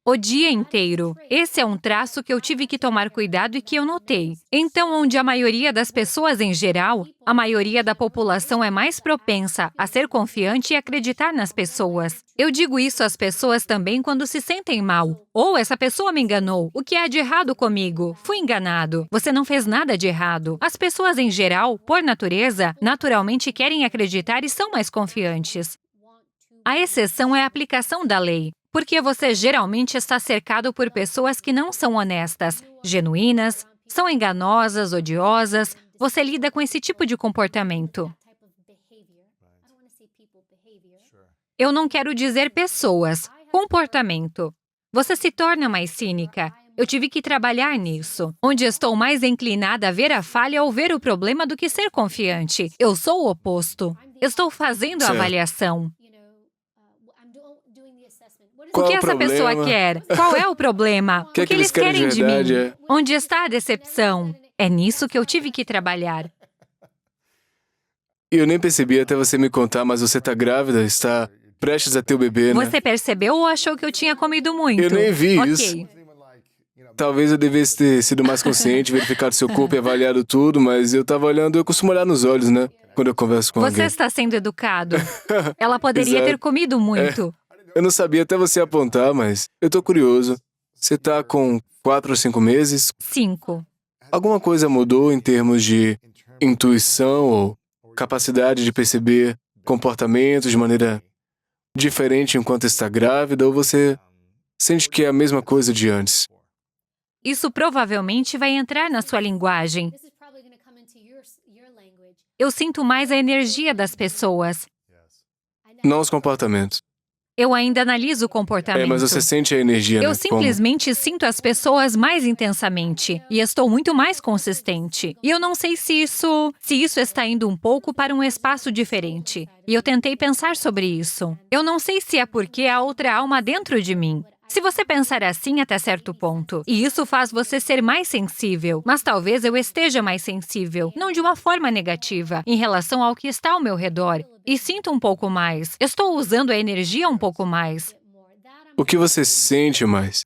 O dia inteiro. Esse é um traço que eu tive que tomar cuidado e que eu notei. Então, onde a maioria das pessoas em geral, a maioria da população é mais propensa a ser confiante e acreditar nas pessoas. Eu digo isso às pessoas também quando se sentem mal. Ou essa pessoa me enganou. O que há de errado comigo? Fui enganado. Você não fez nada de errado. As pessoas em geral, por natureza, naturalmente querem acreditar e são mais confiantes. A exceção é a aplicação da lei. Porque você geralmente está cercado por pessoas que não são honestas, genuínas, são enganosas, odiosas. Você lida com esse tipo de comportamento. Eu não quero dizer pessoas, comportamento. Você se torna mais cínica. Eu tive que trabalhar nisso. Onde estou mais inclinada a ver a falha ou ver o problema do que ser confiante. Eu sou o oposto. Estou fazendo a Certo. avaliação. Qual O que é o essa pessoa problema? quer? Qual é o problema? O que é que eles querem de verdade, mim? é? Onde está a decepção? É nisso que eu tive que trabalhar. E eu nem percebi até você me contar, mas você tá grávida, está prestes a ter o bebê, né? Você percebeu ou achou que eu tinha comido muito? Eu nem vi Ok. isso. Talvez eu devesse ter sido mais consciente, verificado seu corpo e avaliado tudo, mas eu tava olhando, eu costumo olhar nos olhos, né? Quando eu converso com Você alguém. está sendo educado. Ela poderia Exato. ter comido muito. Eu não sabia até você apontar, mas eu tô curioso. Você tá com 4 ou 5 meses? 5. Alguma coisa mudou em termos de intuição ou capacidade de perceber comportamentos de maneira diferente enquanto está grávida, ou você sente que é a mesma coisa de antes? Isso provavelmente vai entrar na sua linguagem. Eu sinto mais a energia das pessoas. Não os comportamentos. Eu ainda analiso o comportamento. Mas você sente a energia, né? Eu simplesmente sinto as pessoas mais intensamente e estou muito mais consistente. E eu não sei se isso está indo um pouco para um espaço diferente. E eu tentei pensar sobre isso. Eu não sei se é porque há outra alma dentro de mim. Se você pensar assim até certo ponto, e isso faz você ser mais sensível, mas talvez eu esteja mais sensível, não de uma forma negativa, em relação ao que está ao meu redor, e sinto um pouco mais. Estou usando a energia um pouco mais. O que você sente mais?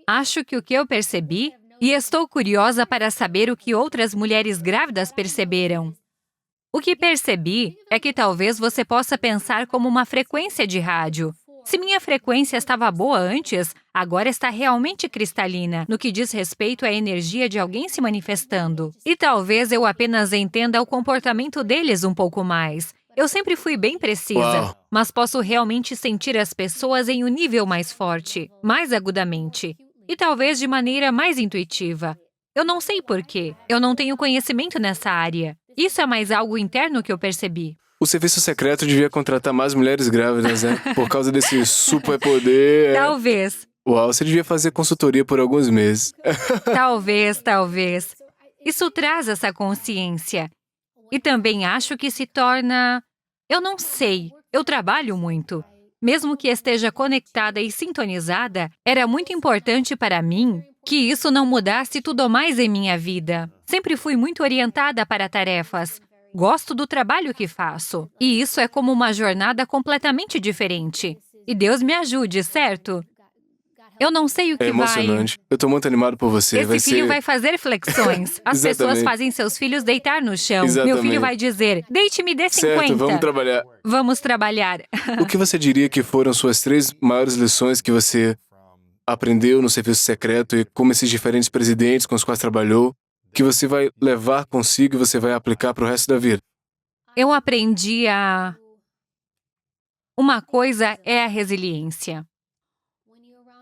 Acho que o que eu percebi, e estou curiosa para saber o que outras mulheres grávidas perceberam. O que percebi é que talvez você possa pensar como uma frequência de rádio. Se minha frequência estava boa antes, agora está realmente cristalina, no que diz respeito à energia de alguém se manifestando. E talvez eu apenas entenda o comportamento deles um pouco mais. Eu sempre fui bem precisa, Uau. mas posso realmente sentir as pessoas em um nível mais forte, mais agudamente, e talvez de maneira mais intuitiva. Eu não sei por quê. Eu não tenho conhecimento nessa área. Isso é mais algo interno que eu percebi. O serviço secreto devia contratar mais mulheres grávidas, né? Por causa desse superpoder. Talvez. Uau, você devia fazer consultoria por alguns meses. Talvez. Isso traz essa consciência. E também acho que se torna... Eu não sei. Eu trabalho muito. Mesmo que esteja conectada e sintonizada, era muito importante para mim que isso não mudasse tudo mais em minha vida. Sempre fui muito orientada para tarefas. Gosto do trabalho que faço. E isso é como uma jornada completamente diferente. E Deus me ajude, certo? Eu não sei o que É emocionante. Eu tô muito animado por você. Esse filho vai fazer flexões. As pessoas fazem seus filhos deitar no chão. Exatamente. Meu filho vai dizer, deite-me dê 50. Certo, vamos trabalhar. Vamos trabalhar. O que você diria que foram suas 3 maiores lições que você aprendeu no serviço secreto e como esses diferentes presidentes com os quais trabalhou, que você vai levar consigo e você vai aplicar para o resto da vida? Eu aprendi a... Uma coisa é a resiliência.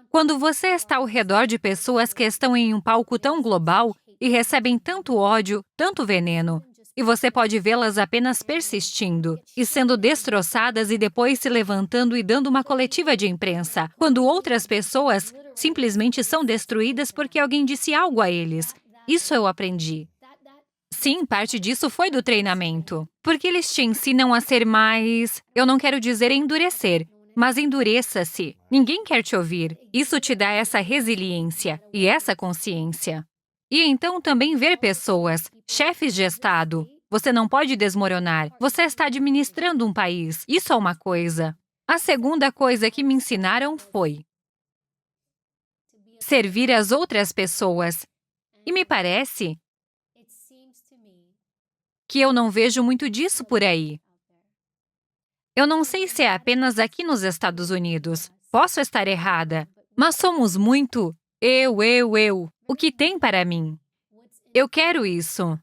Quando você está ao redor de pessoas que estão em um palco tão global e recebem tanto ódio, tanto veneno, e você pode vê-las apenas persistindo e sendo destroçadas e depois se levantando e dando uma coletiva de imprensa, quando outras pessoas simplesmente são destruídas porque alguém disse algo a eles. Isso eu aprendi. Sim, parte disso foi do treinamento. Porque eles te ensinam a ser mais... Eu não quero dizer endurecer, mas endureça-se. Ninguém quer te ouvir. Isso te dá essa resiliência e essa consciência. E então também ver pessoas, chefes de Estado. Você não pode desmoronar. Você está administrando um país. Isso é uma coisa. A segunda coisa que me ensinaram foi servir as outras pessoas. E me parece que eu não vejo muito disso por aí. Eu não sei se é apenas aqui nos Estados Unidos. Posso estar errada, mas somos muito eu. O que tem para mim? Eu quero isso.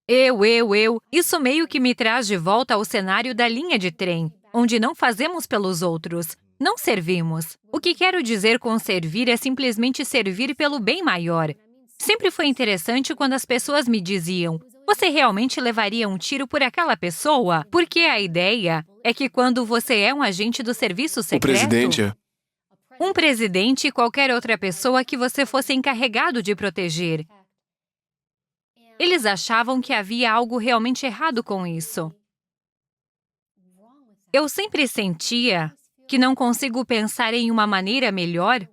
Eu. Isso meio que me traz de volta ao cenário da linha de trem, onde não fazemos pelos outros, não servimos. O que quero dizer com servir é simplesmente servir pelo bem maior. Sempre foi interessante quando as pessoas me diziam, você realmente levaria um tiro por aquela pessoa? Porque a ideia é que quando você é um agente do serviço secreto... Um presidente e qualquer outra pessoa que você fosse encarregado de proteger. Eles achavam que havia algo realmente errado com isso. Eu sempre sentia que não consigo pensar em uma maneira melhor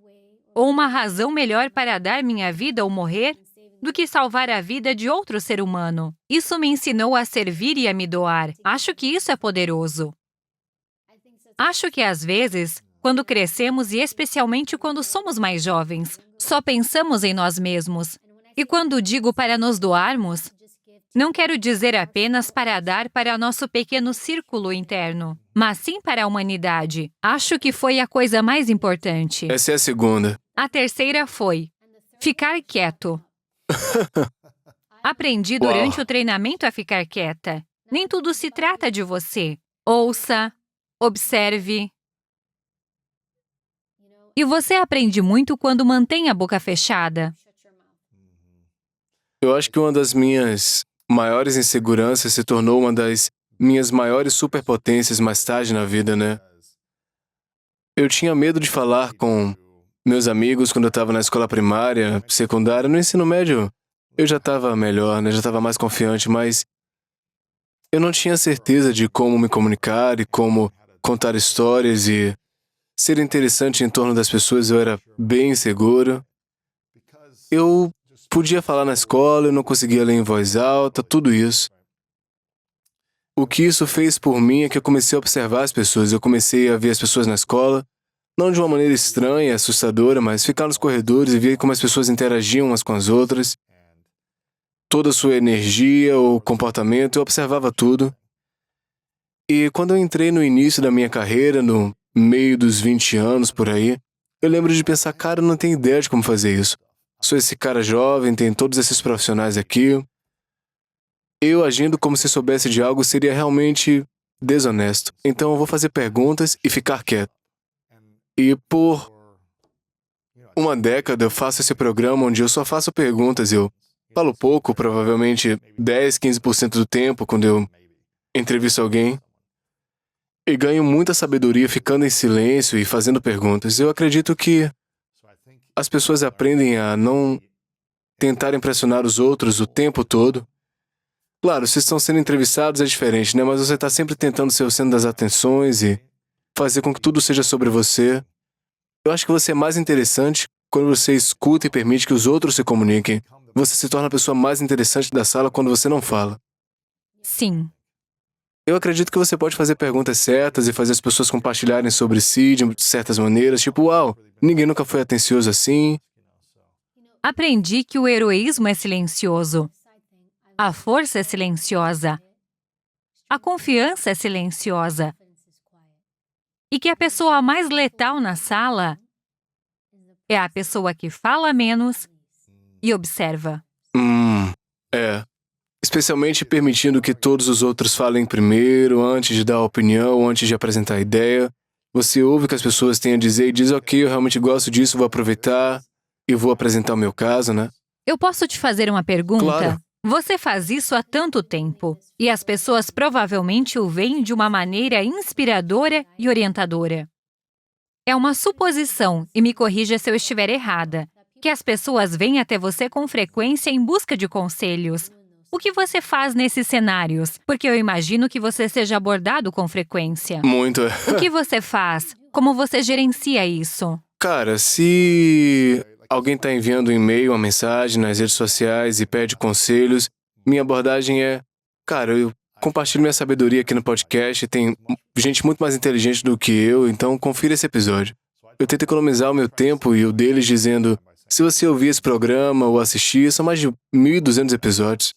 ou uma razão melhor para dar minha vida ou morrer do que salvar a vida de outro ser humano. Isso me ensinou a servir e a me doar. Acho que isso é poderoso. Acho que às vezes, quando crescemos e especialmente quando somos mais jovens, só pensamos em nós mesmos. E quando digo para nos doarmos, não quero dizer apenas para dar para nosso pequeno círculo interno, mas sim para a humanidade. Acho que foi a coisa mais importante. Essa é a segunda. A terceira foi ficar quieto. Aprendi durante o treinamento a ficar quieta. Nem tudo se trata de você. Ouça, observe. E você aprende muito quando mantém a boca fechada. Eu acho que uma das minhas maiores inseguranças se tornou uma das minhas maiores superpotências mais tarde na vida, né? Eu tinha medo de falar com meus amigos quando eu estava na escola primária, secundária, no ensino médio. Eu já estava melhor, né? Já estava mais confiante, mas eu não tinha certeza de como me comunicar e como contar histórias e ser interessante em torno das pessoas. Eu era bem inseguro. Eu podia falar na escola, eu não conseguia ler em voz alta, tudo isso. O que isso fez por mim é que eu comecei a observar as pessoas. Eu comecei a ver as pessoas na escola, não de uma maneira estranha, assustadora, mas ficar nos corredores e ver como as pessoas interagiam umas com as outras. Toda a sua energia, o comportamento, eu observava tudo. E quando eu entrei no início da minha carreira, no meio dos 20 anos, por aí, eu lembro de pensar, cara, eu não tenho ideia de como fazer isso. Sou esse cara jovem, tem todos esses profissionais aqui. Eu agindo como se soubesse de algo seria realmente desonesto. Então eu vou fazer perguntas e ficar quieto. E por uma década eu faço esse programa onde eu só faço perguntas. Eu falo pouco, provavelmente 10, 15% do tempo quando eu entrevisto alguém. E ganho muita sabedoria ficando em silêncio e fazendo perguntas. Eu acredito que as pessoas aprendem a não tentar impressionar os outros o tempo todo. Claro, se estão sendo entrevistados é diferente, né? Mas você está sempre tentando ser o centro das atenções e fazer com que tudo seja sobre você. Eu acho que você é mais interessante quando você escuta e permite que os outros se comuniquem. Você se torna a pessoa mais interessante da sala quando você não fala. Sim. Eu acredito que você pode fazer perguntas certas e fazer as pessoas compartilharem sobre si de certas maneiras, tipo, uau, ninguém nunca foi atencioso assim. Aprendi que o heroísmo é silencioso. A força é silenciosa. A confiança é silenciosa. E que a pessoa mais letal na sala é a pessoa que fala menos e observa. É. Especialmente permitindo que todos os outros falem primeiro, antes de dar a opinião, antes de apresentar a ideia. Você ouve o que as pessoas têm a dizer e diz, ok, eu realmente gosto disso, vou aproveitar e vou apresentar o meu caso, né? Eu posso te fazer uma pergunta? Claro. Você faz isso há tanto tempo, e as pessoas provavelmente o veem de uma maneira inspiradora e orientadora. É uma suposição, e me corrija se eu estiver errada, que as pessoas vêm até você com frequência em busca de conselhos. O que você faz nesses cenários? Porque eu imagino que você seja abordado com frequência. Muito. O que você faz? Como você gerencia isso? Cara, se alguém está enviando um e-mail, uma mensagem nas redes sociais e pede conselhos, minha abordagem é, cara, eu compartilho minha sabedoria aqui no podcast, tem gente muito mais inteligente do que eu, então confira esse episódio. Eu tento economizar o meu tempo e o deles dizendo, se você ouvir esse programa ou assistir, são mais de 1.200 episódios.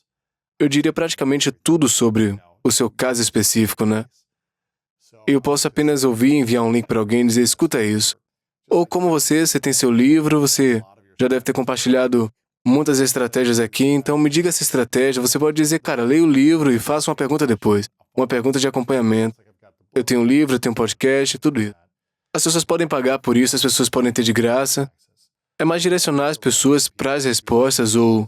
Eu diria praticamente tudo sobre o seu caso específico, né? Eu posso apenas ouvir e enviar um link para alguém e dizer, escuta isso. Ou como você tem seu livro, você já deve ter compartilhado muitas estratégias aqui, então me diga essa estratégia. Você pode dizer, cara, leia o livro e faça uma pergunta depois. Uma pergunta de acompanhamento. Eu tenho um livro, eu tenho um podcast, tudo isso. As pessoas podem pagar por isso, as pessoas podem ter de graça. É mais direcionar as pessoas para as respostas ou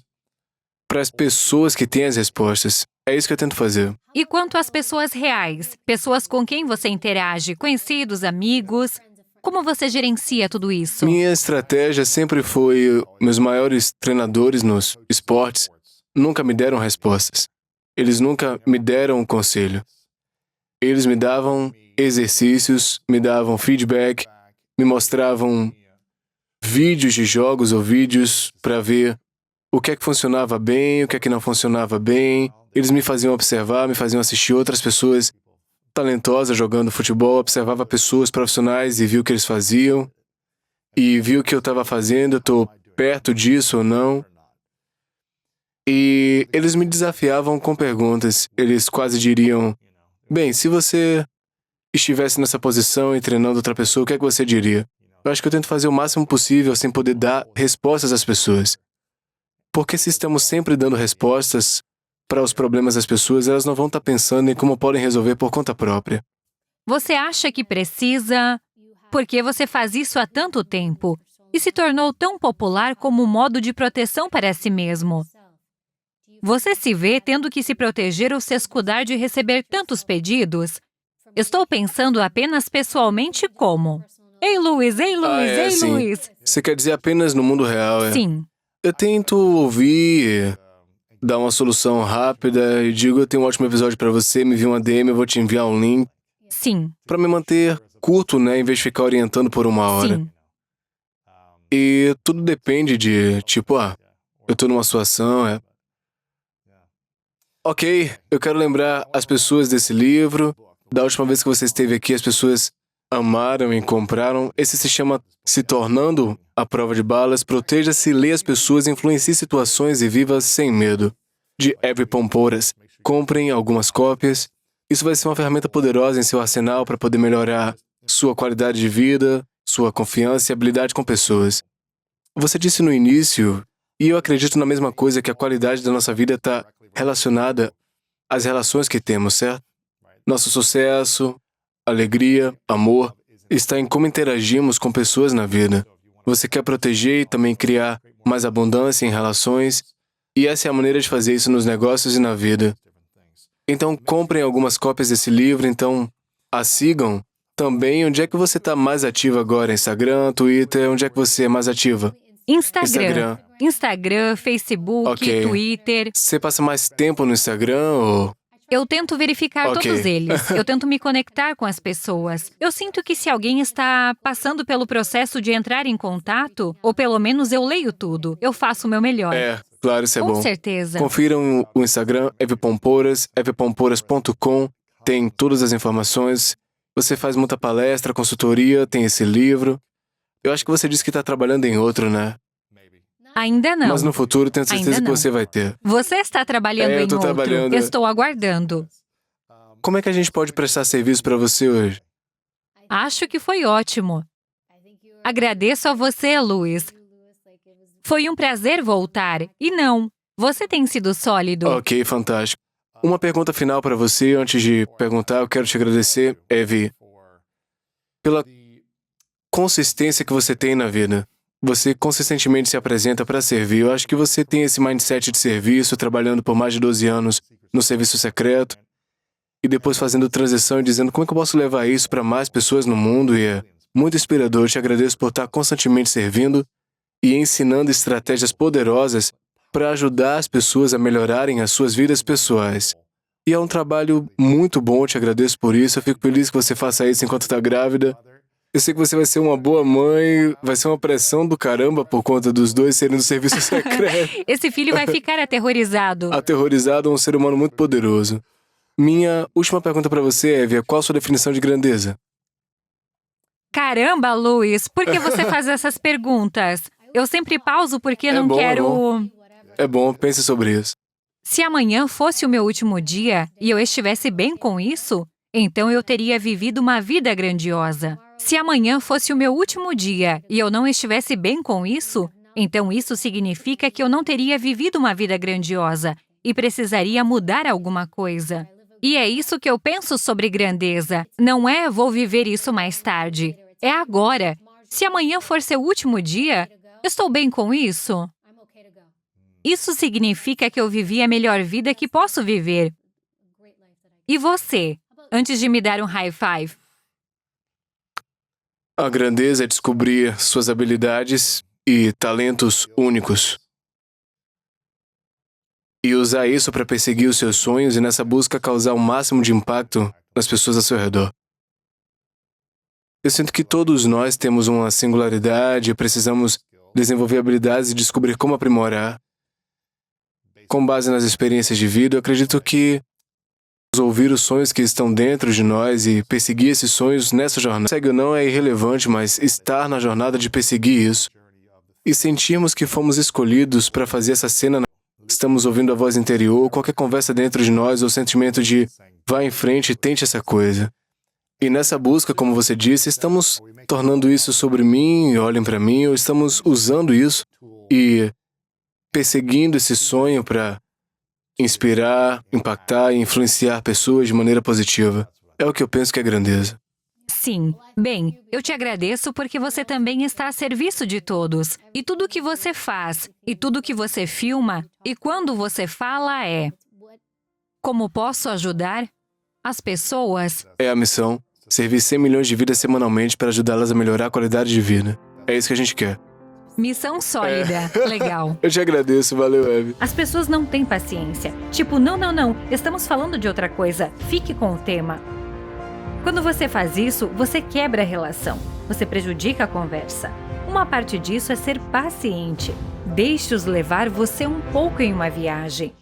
para as pessoas que têm as respostas. É isso que eu tento fazer. E quanto às pessoas reais, pessoas com quem você interage, conhecidos, amigos, como você gerencia tudo isso? Minha estratégia sempre foi, meus maiores treinadores nos esportes nunca me deram respostas. Eles nunca me deram um conselho. Eles me davam exercícios, me davam feedback, me mostravam vídeos de jogos ou vídeos para ver o que é que funcionava bem, o que é que não funcionava bem. Eles me faziam observar, me faziam assistir outras pessoas talentosas jogando futebol, observava pessoas profissionais e viu o que eles faziam. E viu o que eu estava fazendo, eu estou perto disso ou não. E eles me desafiavam com perguntas. Eles quase diriam, bem, se você estivesse nessa posição e treinando outra pessoa, o que é que você diria? Eu acho que eu tento fazer o máximo possível sem poder dar respostas às pessoas. Porque se estamos sempre dando respostas para os problemas das pessoas, elas não vão estar pensando em como podem resolver por conta própria. Você acha que precisa? Porque você faz isso há tanto tempo e se tornou tão popular como um modo de proteção para si mesmo. Você se vê tendo que se proteger ou se escudar de receber tantos pedidos? Estou pensando apenas pessoalmente como. Ei, Luiz, ei, Luiz, ei, sim. Luiz. Você quer dizer apenas no mundo real, é? Sim, Eu tento ouvir, dar uma solução rápida e digo, eu tenho um ótimo episódio pra você, me envia uma DM, eu vou te enviar um link. sim, Pra me manter curto, né, em vez de ficar orientando por uma hora. sim. E tudo depende de, tipo, eu tô numa situação, Ok, eu quero lembrar as pessoas desse livro. Da última vez que você esteve aqui, as pessoas amaram e compraram. Esse se chama Se Tornando a Prova de Balas. Proteja-se, lê as pessoas, influencie situações e viva sem medo. De Evie Poumpouras. Comprem algumas cópias. Isso vai ser uma ferramenta poderosa em seu arsenal para poder melhorar sua qualidade de vida, sua confiança e habilidade com pessoas. Você disse no início, e eu acredito na mesma coisa, que a qualidade da nossa vida está relacionada às relações que temos, certo? Nosso sucesso, alegria, amor, está em como interagimos com pessoas na vida. Você quer proteger e também criar mais abundância em relações, e essa é a maneira de fazer isso nos negócios e na vida. Então, comprem algumas cópias desse livro, então a sigam. Também, onde é que você está mais ativa agora? Instagram, Twitter, onde é que você é mais ativa? Instagram, Facebook, Ok. Twitter. Você passa mais tempo no Instagram ou... Eu tento verificar Ok. todos eles. Eu tento me conectar com as pessoas. Eu sinto que se alguém está passando pelo processo de entrar em contato, ou pelo menos eu leio tudo, eu faço o meu melhor. Claro, isso é Com bom. certeza. Confiram o Instagram, Evie Poumpouras, eviepoumpouras.com, tem todas as informações. Você faz muita palestra, consultoria, tem esse livro. Eu acho que você disse que está trabalhando em outro, né? Ainda não. Mas no futuro tenho certeza Ainda que não. você vai ter. Você está trabalhando Eu em tô outro. trabalhando. Estou aguardando. Como é que a gente pode prestar serviço para você hoje? Acho que foi ótimo. Agradeço a você, Luiz. Foi um prazer voltar. E não, você tem sido sólido. Ok, fantástico. Uma pergunta final para você. Antes de perguntar, eu quero te agradecer, Evie, pela consistência que você tem na vida. Você consistentemente se apresenta para servir. Eu acho que você tem esse mindset de serviço, trabalhando por mais de 12 anos no serviço secreto, e depois fazendo transição e dizendo como é que eu posso levar isso para mais pessoas no mundo, e é muito inspirador. Eu te agradeço por estar constantemente servindo e ensinando estratégias poderosas para ajudar as pessoas a melhorarem as suas vidas pessoais. E é um trabalho muito bom, eu te agradeço por isso. Eu fico feliz que você faça isso enquanto está grávida. Eu sei que você vai ser uma boa mãe, vai ser uma pressão do caramba por conta dos dois serem do serviço secreto. Esse filho vai ficar aterrorizado. Aterrorizado é um ser humano muito poderoso. Minha última pergunta para você, Evie, qual a sua definição de grandeza? Caramba, Luiz, por que você faz essas perguntas? Eu sempre pauso porque não bom, é quero... bom. É bom, pense sobre isso. Se amanhã fosse o meu último dia e eu estivesse bem com isso, então eu teria vivido uma vida grandiosa. Se amanhã fosse o meu último dia e eu não estivesse bem com isso, então isso significa que eu não teria vivido uma vida grandiosa e precisaria mudar alguma coisa. E é isso que eu penso sobre grandeza. Não é vou viver isso mais tarde. É agora. Se amanhã for seu último dia, estou bem com isso? Isso significa que eu vivi a melhor vida que posso viver. E você? Antes de me dar um high five. A grandeza é descobrir suas habilidades e talentos únicos. E usar isso para perseguir os seus sonhos e nessa busca causar o máximo de impacto nas pessoas ao seu redor. Eu sinto que todos nós temos uma singularidade e precisamos desenvolver habilidades e descobrir como aprimorar. Com base nas experiências de vida, eu acredito que ouvir os sonhos que estão dentro de nós e perseguir esses sonhos nessa jornada. Segue ou não é irrelevante, mas estar na jornada de perseguir isso e sentirmos que fomos escolhidos para fazer essa cena. Estamos ouvindo a voz interior, qualquer conversa dentro de nós, ou sentimento de vá em frente e tente essa coisa. E nessa busca, como você disse, estamos tornando isso sobre mim, olhem para mim, ou estamos usando isso e perseguindo esse sonho para inspirar, impactar e influenciar pessoas de maneira positiva. É o que eu penso que é grandeza. Sim. Bem, eu te agradeço porque você também está a serviço de todos. E tudo o que você faz, e tudo o que você filma, e quando você fala é: como posso ajudar as pessoas? É a missão. Servir 100 milhões de vidas semanalmente para ajudá-las a melhorar a qualidade de vida. É isso que a gente quer. Missão sólida. Legal. Eu te agradeço, valeu, Abby. As pessoas não têm paciência. Tipo, não, estamos falando de outra coisa. Fique com o tema. Quando você faz isso, você quebra a relação. Você prejudica a conversa. Uma parte disso é ser paciente. Deixe-os levar você um pouco em uma viagem.